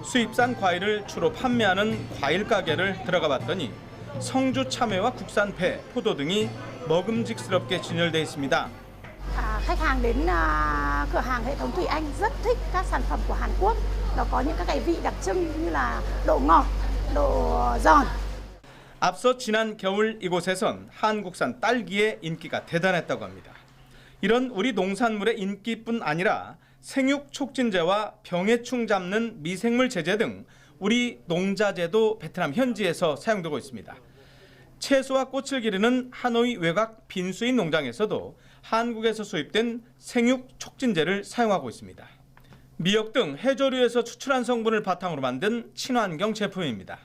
수입산 과일을 주로 판매하는 과일 가게를 들어가 봤더니 성주 참외와 국산 배, 포도 등이 먹음직스럽게 진열돼 있습니다. Khách hàng đến cửa hàng hệ thống Thủy Anh rất thích các sản phẩm của Hàn Quốc. Nó có những cái vị đặc trưng như là độ ngọt, độ giòn. 앞서 지난 겨울 이곳에선 한국산 딸기의 인기가 대단했다고 합니다. 이런 우리 농산물의 인기뿐 아니라 생육 촉진제와 병해충 잡는 미생물 제제 등 우리 농자재도 베트남 현지에서 사용되고 있습니다. 채소와 꽃을 기르는 하노이 외곽 빈수인 농장에서도 한국에서 수입된 생육 촉진제를 사용하고 있습니다. 미역 등 해조류에서 추출한 성분을 바탕으로 만든 친환경 제품입니다.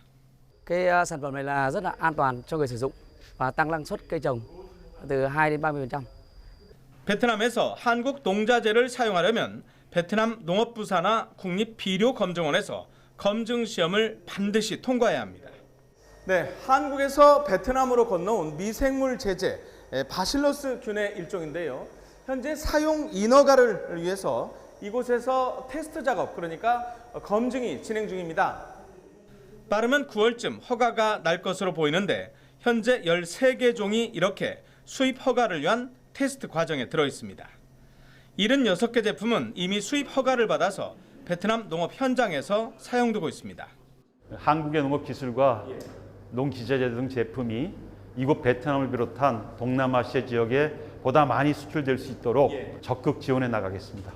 Cái sản phẩm này là rất là an toàn cho người sử dụng và tăng năng suất cây trồng từ 2 đến 30%. 베트남에서 한국 농자재를 사용하려면 베트남 농업부사나 국립비료검증원에서 검증 시험을 반드시 통과해야 합니다. 네, 한국에서 베트남으로 건너온 미생물 제제 바실러스균의 일종인데요. 현재 사용 인허가를 위해서 이곳에서 테스트 작업, 그러니까 검증이 진행 중입니다. 빠르면 9월쯤 허가가 날 것으로 보이는데 현재 13개 종이 이렇게 수입 허가를 위한 테스트 과정에 들어 있습니다. 76개 제품은 이미 수입 허가를 받아서 베트남 농업 현장에서 사용되고 있습니다. 한국의 농업 기술과 농기자재 등 제품이 이곳 베트남을 비롯한 동남아시아 지역에 보다 많이 수출될 수 있도록 적극 지원해 나가겠습니다.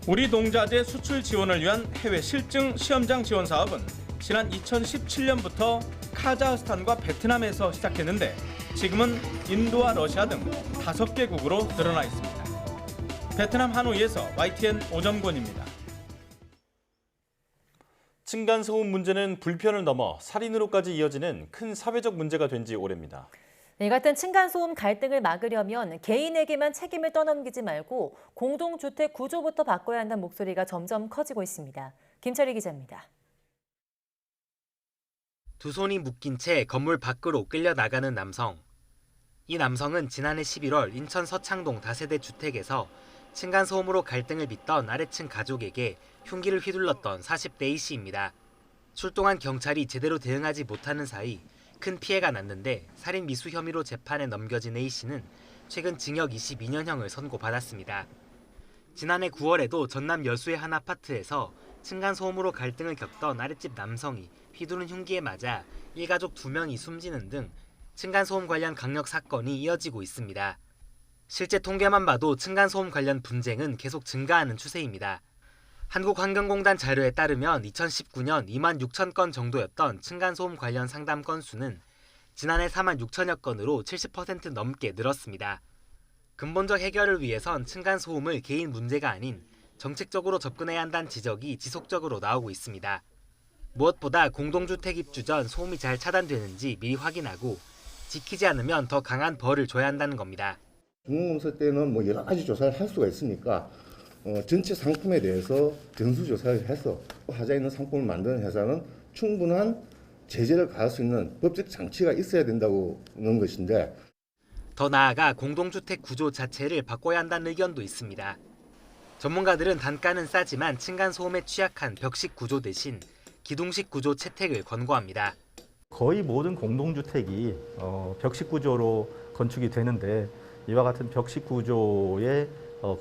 우리 농자재 수출 지원을 위한 해외 실증 시험장 지원 사업은 지난 2017년부터 카자흐스탄과 베트남에서 시작했는데 지금은 인도와 러시아 등 5개국으로 늘어나 있습니다. 베트남 하노이에서 YTN 오점곤입니다. 층간소음 문제는 불편을 넘어 살인으로까지 이어지는 큰 사회적 문제가 된 지 오래입니다. 이 같은 층간소음 갈등을 막으려면 개인에게만 책임을 떠넘기지 말고 공동주택 구조부터 바꿔야 한다는 목소리가 점점 커지고 있습니다. 김철희 기자입니다. 두 손이 묶인 채 건물 밖으로 끌려 나가는 남성. 이 남성은 지난해 11월 인천 서창동 다세대 주택에서 층간소음으로 갈등을 빚던 아래층 가족에게 흉기를 휘둘렀던 40대 A씨입니다. 출동한 경찰이 제대로 대응하지 못하는 사이 큰 피해가 났는데 살인 미수 혐의로 재판에 넘겨진 A씨는 최근 징역 22년형을 선고받았습니다. 지난해 9월에도 전남 여수의 한 아파트에서 층간소음으로 갈등을 겪던 아랫집 남성이 휘두른 흉기에 맞아 일가족 2명이 숨지는 등 층간소음 관련 강력 사건이 이어지고 있습니다. 실제 통계만 봐도 층간소음 관련 분쟁은 계속 증가하는 추세입니다. 한국환경공단 자료에 따르면 2019년 2만 6천 건 정도였던 층간소음 관련 상담 건수는 지난해 4만 6천여 건으로 70% 넘게 늘었습니다. 근본적 해결을 위해선 층간소음을 개인 문제가 아닌 정책적으로 접근해야 한다는 지적이 지속적으로 나오고 있습니다. 무엇보다 공동주택 입주 전 소음이 잘 차단되는지 미리 확인하고 지키지 않으면 더 강한 벌을 줘야 한다는 겁니다. 중공검사 때는 뭐 여러 가지 조사를 할 수가 있으니까 전체 상품에 대해서 전수조사를 해서 하자 있는 상품을 만드는 회사는 충분한 제재를 가할 수 있는 법적 장치가 있어야 된다는 것인데 더 나아가 공동주택 구조 자체를 바꿔야 한다는 의견도 있습니다. 전문가들은 단가는 싸지만 층간소음에 취약한 벽식 구조 대신 기둥식 구조 채택을 권고합니다. 거의 모든 공동주택이 벽식 구조로 건축이 되는데 이와 같은 벽식 구조의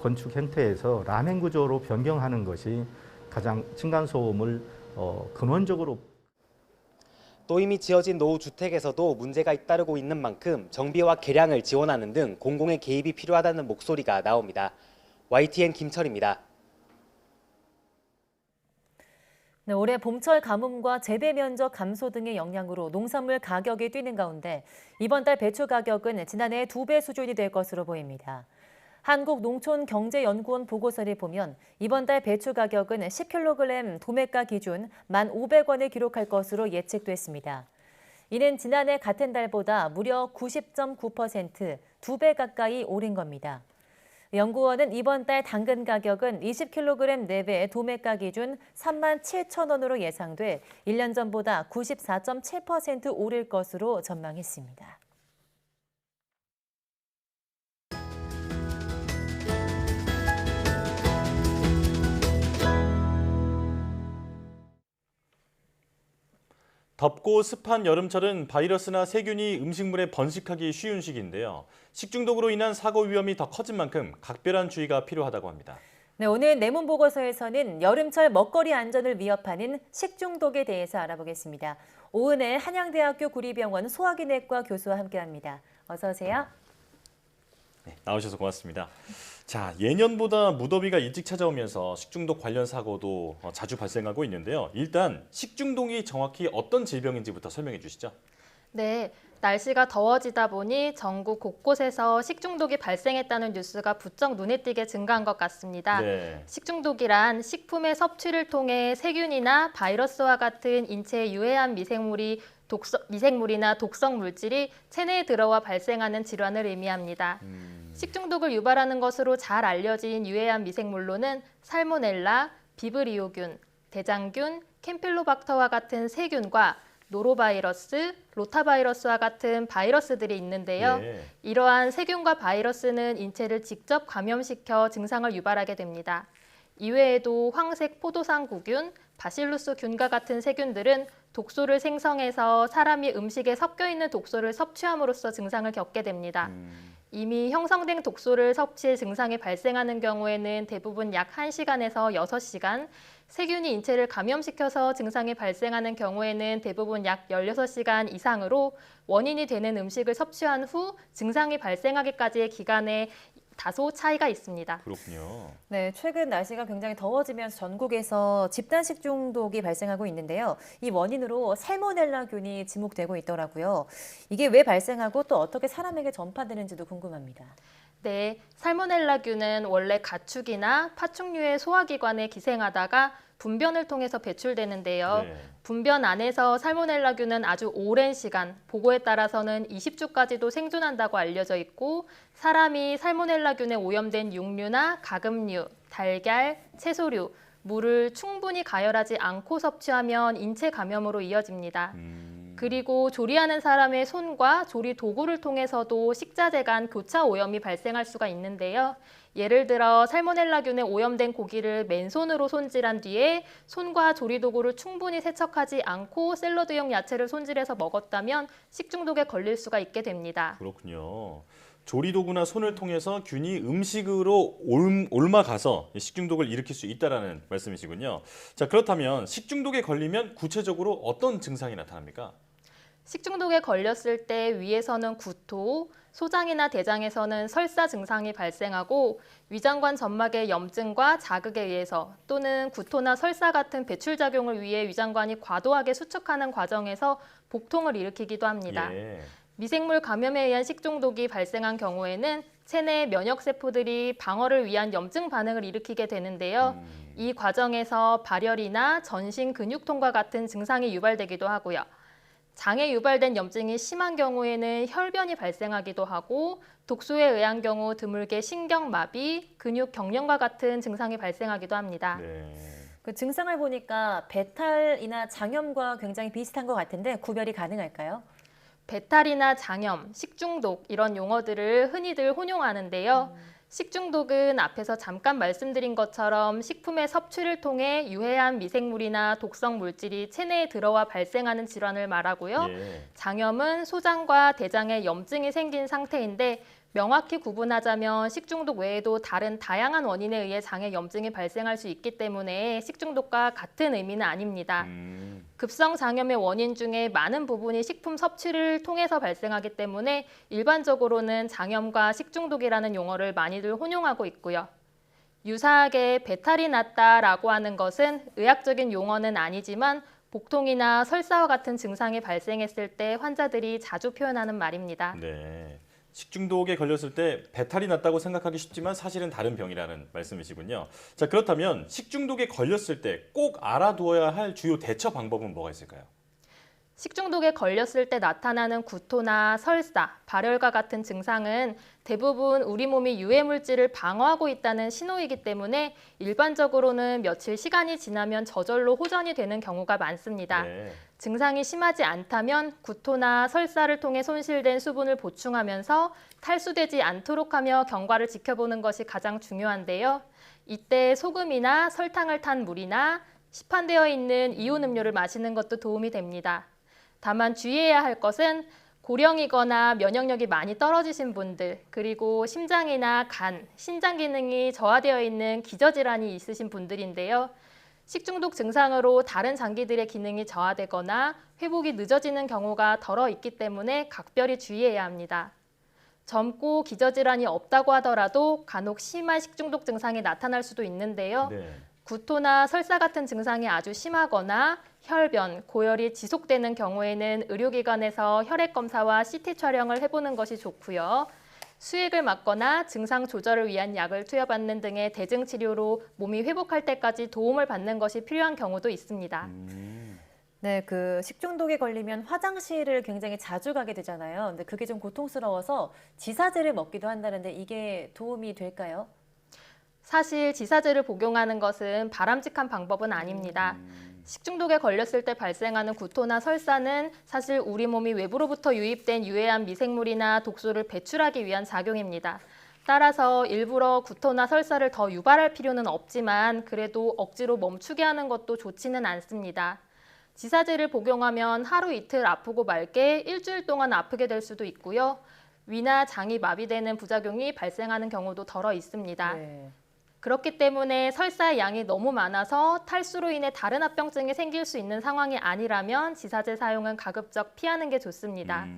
건축 형태에서 라멘 구조로 변경하는 것이 가장 층간소음을 근원적으로 또 이미 지어진 노후 주택에서도 문제가 잇따르고 있는 만큼 정비와 개량을 지원하는 등 공공의 개입이 필요하다는 목소리가 나옵니다. YTN 김철입니다. 네, 올해 봄철 가뭄과 재배 면적 감소 등의 영향으로 농산물 가격이 뛰는 가운데 이번 달 배추 가격은 지난해 2배 수준이 될 것으로 보입니다. 한국농촌경제연구원 보고서를 보면 이번 달 배추 가격은 10kg 도매가 기준 1,500원을 기록할 것으로 예측됐습니다. 이는 지난해 같은 달보다 무려 90.9%, 2배 가까이 오른 겁니다. 연구원은 이번 달 당근 가격은 20kg 내외 도매가 기준 37,000원으로 예상돼 1년 전보다 94.7% 오를 것으로 전망했습니다. 덥고 습한 여름철은 바이러스나 세균이 음식물에 번식하기 쉬운 시기인데요. 식중독으로 인한 사고 위험이 더 커진 만큼 각별한 주의가 필요하다고 합니다. 네, 오늘 내문 보고서에서는 여름철 먹거리 안전을 위협하는 식중독에 대해서 알아보겠습니다. 오은혜 한양대학교 구리병원 소화기내과 교수와 함께합니다. 어서 오세요. 네, 나오셔서 고맙습니다. 자, 예년보다 무더위가 일찍 찾아오면서 식중독 관련 사고도 자주 발생하고 있는데요. 일단 식중독이 정확히 어떤 질병인지부터 설명해 주시죠. 네, 날씨가 더워지다 보니 전국 곳곳에서 식중독이 발생했다는 뉴스가 부쩍 눈에 띄게 증가한 것 같습니다. 네. 식중독이란 식품의 섭취를 통해 세균이나 바이러스와 같은 인체에 유해한 미생물이나 독성 물질이 체내에 들어와 발생하는 질환을 의미합니다. 식중독을 유발하는 것으로 잘 알려진 유해한 미생물로는 살모넬라, 비브리오균, 대장균, 캠필로박터와 같은 세균과 노로바이러스, 로타바이러스와 같은 바이러스들이 있는데요. 네. 이러한 세균과 바이러스는 인체를 직접 감염시켜 증상을 유발하게 됩니다. 이외에도 황색 포도상구균, 바실루스균과 같은 세균들은 독소를 생성해서 사람이 음식에 섞여 있는 독소를 섭취함으로써 증상을 겪게 됩니다. 이미 형성된 독소를 섭취해 증상이 발생하는 경우에는 대부분 약 1시간에서 6시간, 세균이 인체를 감염시켜서 증상이 발생하는 경우에는 대부분 약 16시간 이상으로 원인이 되는 음식을 섭취한 후 증상이 발생하기까지의 기간에 다소 차이가 있습니다. 그렇군요. 네, 최근 날씨가 굉장히 더워지면서 전국에서 집단 식중독이 발생하고 있는데요. 이 원인으로 살모넬라균이 지목되고 있더라고요. 이게 왜 발생하고 또 어떻게 사람에게 전파되는지도 궁금합니다. 네, 살모넬라균은 원래 가축이나 파충류의 소화기관에 기생하다가 분변을 통해서 배출되는데요. 네. 분변 안에서 살모넬라균은 아주 오랜 시간, 보고에 따라서는 20주까지도 생존한다고 알려져 있고 사람이 살모넬라균에 오염된 육류나 가금류, 달걀, 채소류, 물을 충분히 가열하지 않고 섭취하면 인체 감염으로 이어집니다. 그리고 조리하는 사람의 손과 조리 도구를 통해서도 식자재 간 교차 오염이 발생할 수가 있는데요. 예를 들어 살모넬라균에 오염된 고기를 맨손으로 손질한 뒤에 손과 조리 도구를 충분히 세척하지 않고 샐러드용 야채를 손질해서 먹었다면 식중독에 걸릴 수가 있게 됩니다. 그렇군요. 조리도구나 손을 통해서 균이 음식으로 옮아가서 식중독을 일으킬 수 있다는 말씀이시군요. 자, 그렇다면 식중독에 걸리면 구체적으로 어떤 증상이 나타납니까? 식중독에 걸렸을 때 위에서는 구토, 소장이나 대장에서는 설사 증상이 발생하고 위장관 점막의 염증과 자극에 의해서 또는 구토나 설사 같은 배출작용을 위해 위장관이 과도하게 수축하는 과정에서 복통을 일으키기도 합니다. 미생물 감염에 의한 식중독이 발생한 경우에는 체내 면역세포들이 방어를 위한 염증 반응을 일으키게 되는데요. 이 과정에서 발열이나 전신 근육통과 같은 증상이 유발되기도 하고요. 장에 유발된 염증이 심한 경우에는 혈변이 발생하기도 하고 독소에 의한 경우 드물게 신경마비, 근육 경련과 같은 증상이 발생하기도 합니다. 그 증상을 보니까 배탈이나 장염과 굉장히 비슷한 것 같은데 구별이 가능할까요? 배탈이나 장염, 식중독 이런 용어들을 흔히들 혼용하는데요. 식중독은 앞에서 잠깐 말씀드린 것처럼 식품의 섭취를 통해 유해한 미생물이나 독성 물질이 체내에 들어와 발생하는 질환을 말하고요. 장염은 소장과 대장에 염증이 생긴 상태인데 명확히 구분하자면 식중독 외에도 다른 다양한 원인에 의해 장에 염증이 발생할 수 있기 때문에 식중독과 같은 의미는 아닙니다. 급성 장염의 원인 중에 많은 부분이 식품 섭취를 통해서 발생하기 때문에 일반적으로는 장염과 식중독이라는 용어를 많이들 혼용하고 있고요. 유사하게 배탈이 났다라고 하는 것은 의학적인 용어는 아니지만 복통이나 설사와 같은 증상이 발생했을 때 환자들이 자주 표현하는 말입니다. 식중독에 걸렸을 때 배탈이 났다고 생각하기 쉽지만 사실은 다른 병이라는 말씀이시군요. 자, 그렇다면 식중독에 걸렸을 때 꼭 알아두어야 할 주요 대처 방법은 뭐가 있을까요? 식중독에 걸렸을 때 나타나는 구토나 설사, 발열과 같은 증상은 대부분 우리 몸이 유해물질을 방어하고 있다는 신호이기 때문에 일반적으로는 며칠 시간이 지나면 저절로 호전이 되는 경우가 많습니다. 증상이 심하지 않다면 구토나 설사를 통해 손실된 수분을 보충하면서 탈수되지 않도록 하며 경과를 지켜보는 것이 가장 중요한데요. 이때 소금이나 설탕을 탄 물이나 시판되어 있는 이온 음료를 마시는 것도 도움이 됩니다. 다만 주의해야 할 것은 고령이거나 면역력이 많이 떨어지신 분들, 그리고 심장이나 간, 신장 기능이 저하되어 있는 기저질환이 있으신 분들인데요. 식중독 증상으로 다른 장기들의 기능이 저하되거나 회복이 늦어지는 경우가 덜어 있기 때문에 각별히 주의해야 합니다. 젊고 기저질환이 없다고 하더라도 간혹 심한 식중독 증상이 나타날 수도 있는데요. 구토나 설사 같은 증상이 아주 심하거나 혈변, 고열이 지속되는 경우에는 의료기관에서 혈액 검사와 CT 촬영을 해보는 것이 좋고요. 수액을 맞거나 증상 조절을 위한 약을 투여받는 등의 대증 치료로 몸이 회복할 때까지 도움을 받는 것이 필요한 경우도 있습니다. 네, 그 식중독에 걸리면 화장실을 굉장히 자주 가게 되잖아요. 근데 그게 좀 고통스러워서 지사제를 먹기도 한다는데 이게 도움이 될까요? 사실 지사제를 복용하는 것은 바람직한 방법은 아닙니다. 식중독에 걸렸을 때 발생하는 구토나 설사는 사실 우리 몸이 외부로부터 유입된 유해한 미생물이나 독소를 배출하기 위한 작용입니다. 따라서 일부러 구토나 설사를 더 유발할 필요는 없지만 그래도 억지로 멈추게 하는 것도 좋지는 않습니다. 지사제를 복용하면 하루 이틀 아프고 말게 일주일 동안 아프게 될 수도 있고요. 위나 장이 마비되는 부작용이 발생하는 경우도 덜어 있습니다. 그렇기 때문에 설사의 양이 너무 많아서 탈수로 인해 다른 합병증이 생길 수 있는 상황이 아니라면 지사제 사용은 가급적 피하는 게 좋습니다.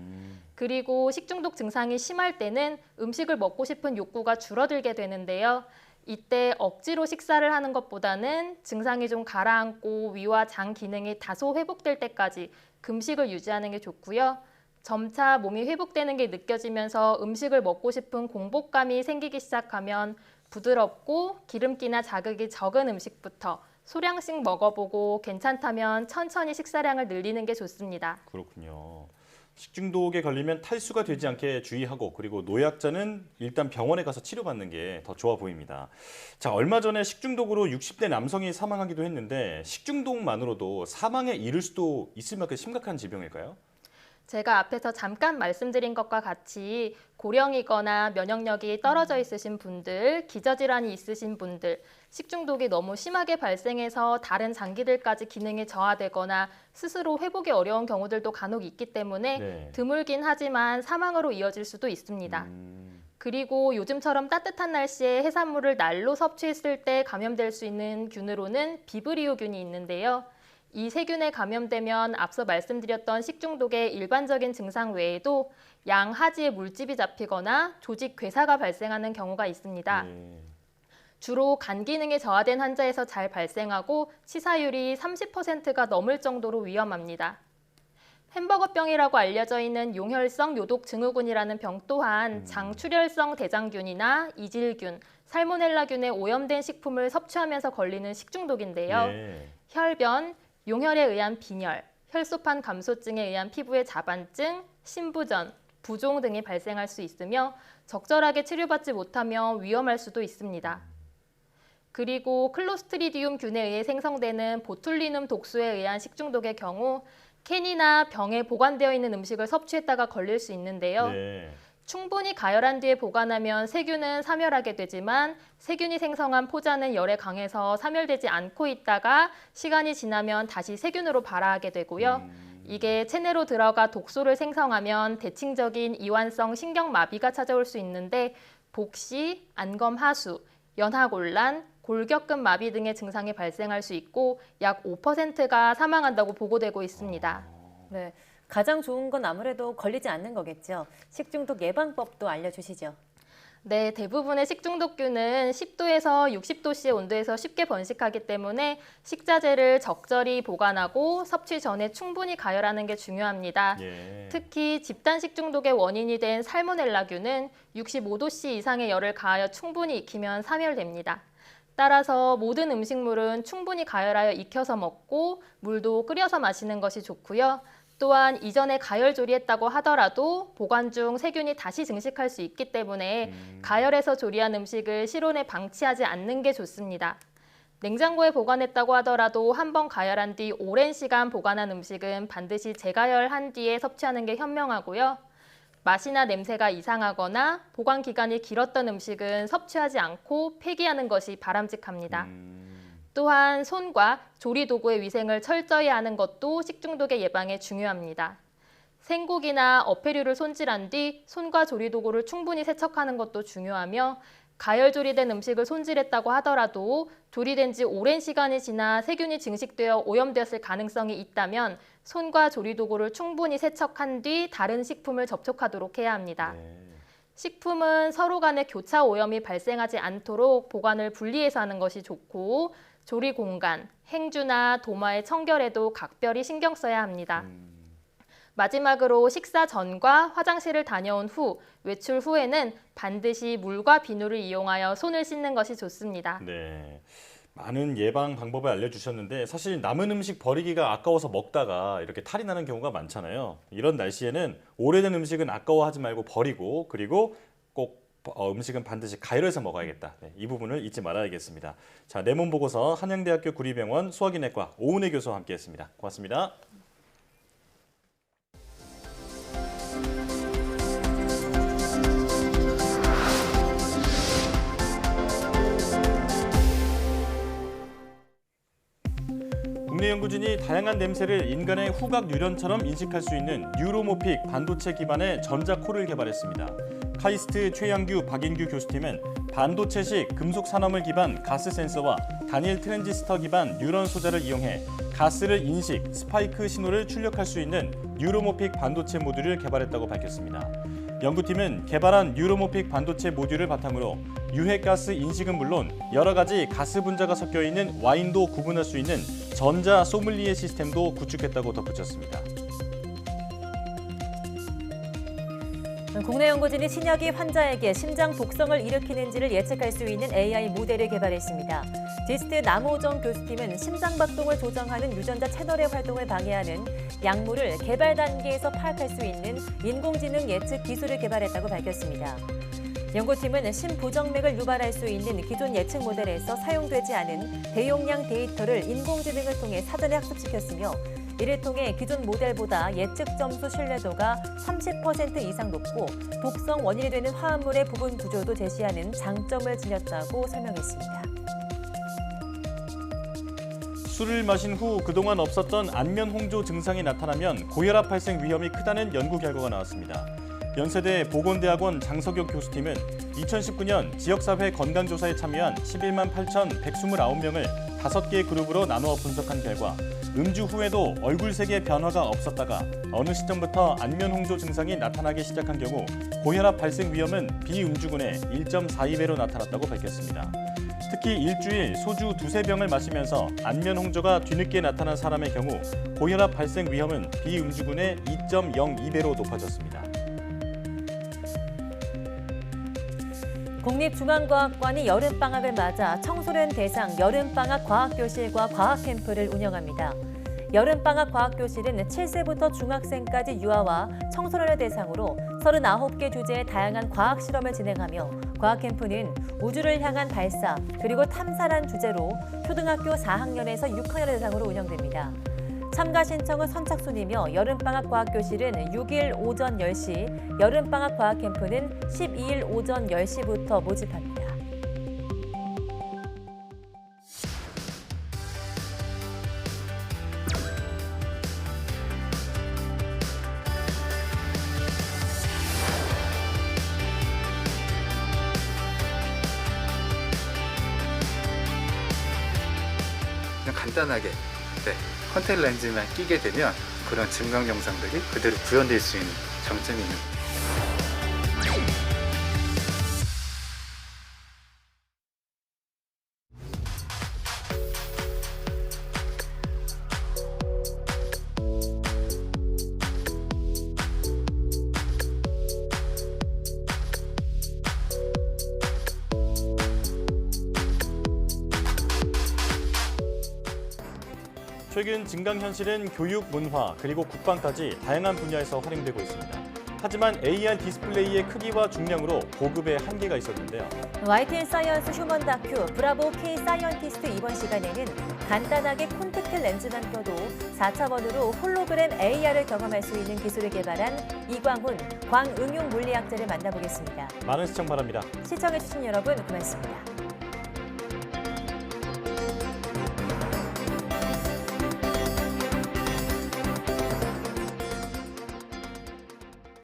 그리고 식중독 증상이 심할 때는 음식을 먹고 싶은 욕구가 줄어들게 되는데요. 이때 억지로 식사를 하는 것보다는 증상이 좀 가라앉고 위와 장 기능이 다소 회복될 때까지 금식을 유지하는 게 좋고요. 점차 몸이 회복되는 게 느껴지면서 음식을 먹고 싶은 공복감이 생기기 시작하면 부드럽고 기름기나 자극이 적은 음식부터 소량씩 먹어보고 괜찮다면 천천히 식사량을 늘리는 게 좋습니다. 그렇군요. 식중독에 걸리면 탈수가 되지 않게 주의하고 그리고 노약자는 일단 병원에 가서 치료받는 게 더 좋아 보입니다. 자, 얼마 전에 식중독으로 60대 남성이 사망하기도 했는데 식중독만으로도 사망에 이를 수도 있을 만큼 심각한 질병일까요? 제가 앞에서 잠깐 말씀드린 것과 같이 고령이거나 면역력이 떨어져 있으신 분들, 기저질환이 있으신 분들, 식중독이 너무 심하게 발생해서 다른 장기들까지 기능이 저하되거나 스스로 회복이 어려운 경우들도 간혹 있기 때문에 드물긴 하지만 사망으로 이어질 수도 있습니다. 그리고 요즘처럼 따뜻한 날씨에 해산물을 날로 섭취했을 때 감염될 수 있는 균으로는 비브리오균이 있는데요. 이 세균에 감염되면 앞서 말씀드렸던 식중독의 일반적인 증상 외에도 양 하지에 물집이 잡히거나 조직 괴사가 발생하는 경우가 있습니다. 주로 간 기능이 저하된 환자에서 잘 발생하고 치사율이 30%가 넘을 정도로 위험합니다. 햄버거병이라고 알려져 있는 용혈성 요독 증후군이라는 병 또한 장출혈성 대장균이나 이질균, 살모넬라균에 오염된 식품을 섭취하면서 걸리는 식중독인데요. 혈변, 용혈에 의한 빈혈, 혈소판 감소증에 의한 피부의 자반증, 신부전, 부종 등이 발생할 수 있으며 적절하게 치료받지 못하면 위험할 수도 있습니다. 그리고 클로스트리디움균에 의해 생성되는 보툴리눔 독소에 의한 식중독의 경우 캔이나 병에 보관되어 있는 음식을 섭취했다가 걸릴 수 있는데요. 충분히 가열한 뒤에 보관하면 세균은 사멸하게 되지만 세균이 생성한 포자는 열에 강해서 사멸되지 않고 있다가 시간이 지나면 다시 세균으로 발화하게 되고요. 이게 체내로 들어가 독소를 생성하면 대칭적인 이완성 신경마비가 찾아올 수 있는데 복시, 안검하수, 연하곤란, 골격근 마비 등의 증상이 발생할 수 있고 약 5%가 사망한다고 보고되고 있습니다. 네, 가장 좋은 건 아무래도 걸리지 않는 거겠죠. 식중독 예방법도 알려주시죠. 네, 대부분의 식중독균은 10도에서 60도씨의 온도에서 쉽게 번식하기 때문에 식자재를 적절히 보관하고 섭취 전에 충분히 가열하는 게 중요합니다. 특히 집단 식중독의 원인이 된 살모넬라균은 65도씨 이상의 열을 가하여 충분히 익히면 사멸됩니다. 따라서 모든 음식물은 충분히 가열하여 익혀서 먹고 물도 끓여서 마시는 것이 좋고요. 또한 이전에 가열 조리했다고 하더라도 보관 중 세균이 다시 증식할 수 있기 때문에 가열해서 조리한 음식을 실온에 방치하지 않는 게 좋습니다. 냉장고에 보관했다고 하더라도 한번 가열한 뒤 오랜 시간 보관한 음식은 반드시 재가열한 뒤에 섭취하는 게 현명하고요. 맛이나 냄새가 이상하거나 보관 기간이 길었던 음식은 섭취하지 않고 폐기하는 것이 바람직합니다. 또한 손과 조리 도구의 위생을 철저히 하는 것도 식중독의 예방에 중요합니다. 생고기나 어패류를 손질한 뒤 손과 조리 도구를 충분히 세척하는 것도 중요하며 가열 조리된 음식을 손질했다고 하더라도 조리된 지 오랜 시간이 지나 세균이 증식되어 오염되었을 가능성이 있다면 손과 조리 도구를 충분히 세척한 뒤 다른 식품을 접촉하도록 해야 합니다. 식품은 서로 간에 교차 오염이 발생하지 않도록 보관을 분리해서 하는 것이 좋고 조리 공간, 행주나 도마의 청결에도 각별히 신경 써야 합니다. 마지막으로 식사 전과 화장실을 다녀온 후, 외출 후에는 반드시 물과 비누를 이용하여 손을 씻는 것이 좋습니다. 네, 많은 예방 방법을 알려주셨는데 사실 남은 음식 버리기가 아까워서 먹다가 이렇게 탈이 나는 경우가 많잖아요. 이런 날씨에는 오래된 음식은 아까워하지 말고 버리고 그리고 꼭 음식은 반드시 가열해서 먹어야겠다. 네, 이 부분을 잊지 말아야겠습니다. 자, 내 몸 보고서 한양대학교 구리병원 소화기내과 오은혜 교수와 함께했습니다. 고맙습니다. 국내 연구진이 다양한 냄새를 인간의 후각 뉴런처럼 인식할 수 있는 뉴로모픽 반도체 기반의 전자코를 개발했습니다. 카이스트 최양규, 박인규 교수팀은 반도체식 금속 산화물 기반 가스 센서와 단일 트랜지스터 기반 뉴런 소자를 이용해 가스를 인식, 스파이크 신호를 출력할 수 있는 뉴로모픽 반도체 모듈을 개발했다고 밝혔습니다. 연구팀은 개발한 뉴로모픽 반도체 모듈을 바탕으로 유해가스 인식은 물론 여러 가지 가스 분자가 섞여 있는 와인도 구분할 수 있는 전자 소믈리에 시스템도 구축했다고 덧붙였습니다. 국내 연구진이 신약이 환자에게 심장 독성을 일으키는지를 예측할 수 있는 AI 모델을 개발했습니다. 디스트 남호정 교수팀은 심장 박동을 조정하는 유전자 채널의 활동을 방해하는 약물을 개발 단계에서 파악할 수 있는 인공지능 예측 기술을 개발했다고 밝혔습니다. 연구팀은 심부정맥을 유발할 수 있는 기존 예측 모델에서 사용되지 않은 대용량 데이터를 인공지능을 통해 사전에 학습시켰으며 이를 통해 기존 모델보다 예측 점수 신뢰도가 30% 이상 높고 독성 원인이 되는 화합물의 부분 구조도 제시하는 장점을 지녔다고 설명했습니다. 술을 마신 후 그동안 없었던 안면 홍조 증상이 나타나면 고혈압 발생 위험이 크다는 연구 결과가 나왔습니다. 연세대 보건대학원 장석영 교수팀은 2019년 지역사회 건강조사에 참여한 11만 8,129명을 5개 그룹으로 나누어 분석한 결과 음주 후에도 얼굴색의 변화가 없었다가 어느 시점부터 안면 홍조 증상이 나타나기 시작한 경우 고혈압 발생 위험은 비음주군의 1.42배로 나타났다고 밝혔습니다. 특히 일주일 소주 2~3병을 마시면서 안면 홍조가 뒤늦게 나타난 사람의 경우 고혈압 발생 위험은 비음주군의 2.02배로 높아졌습니다. 국립중앙과학관이 여름방학을 맞아 청소년 대상 여름방학 과학교실과 과학캠프를 운영합니다. 여름방학 과학교실은 7세부터 중학생까지 유아와 청소년을 대상으로 39개 주제의 다양한 과학 실험을 진행하며 과학캠프는 우주를 향한 발사 그리고 탐사란 주제로 초등학교 4학년에서 6학년을 대상으로 운영됩니다. 참가 신청은 선착순이며 여름방학 과학교실은 6일 오전 10시, 여름방학 과학캠프는 12일 오전 10시부터 모집합니다. 그냥 간단하게 컨택 렌즈만 끼게 되면 그런 증강 영상들이 그대로 구현될 수 있는 장점이 있는 거예요. 최근 증강현실은 교육, 문화, 그리고 국방까지 다양한 분야에서 활용되고 있습니다. 하지만 AR 디스플레이의 크기와 중량으로 보급에 한계가 있었는데요. YTN 사이언스 휴먼 다큐 브라보 K 사이언티스트 이번 시간에는 간단하게 콘택트 렌즈만 껴도 4차원으로 홀로그램 AR을 경험할 수 있는 기술을 개발한 이광훈 광응용 물리학자를 만나보겠습니다. 많은 시청 바랍니다. 시청해주신 여러분 고맙습니다.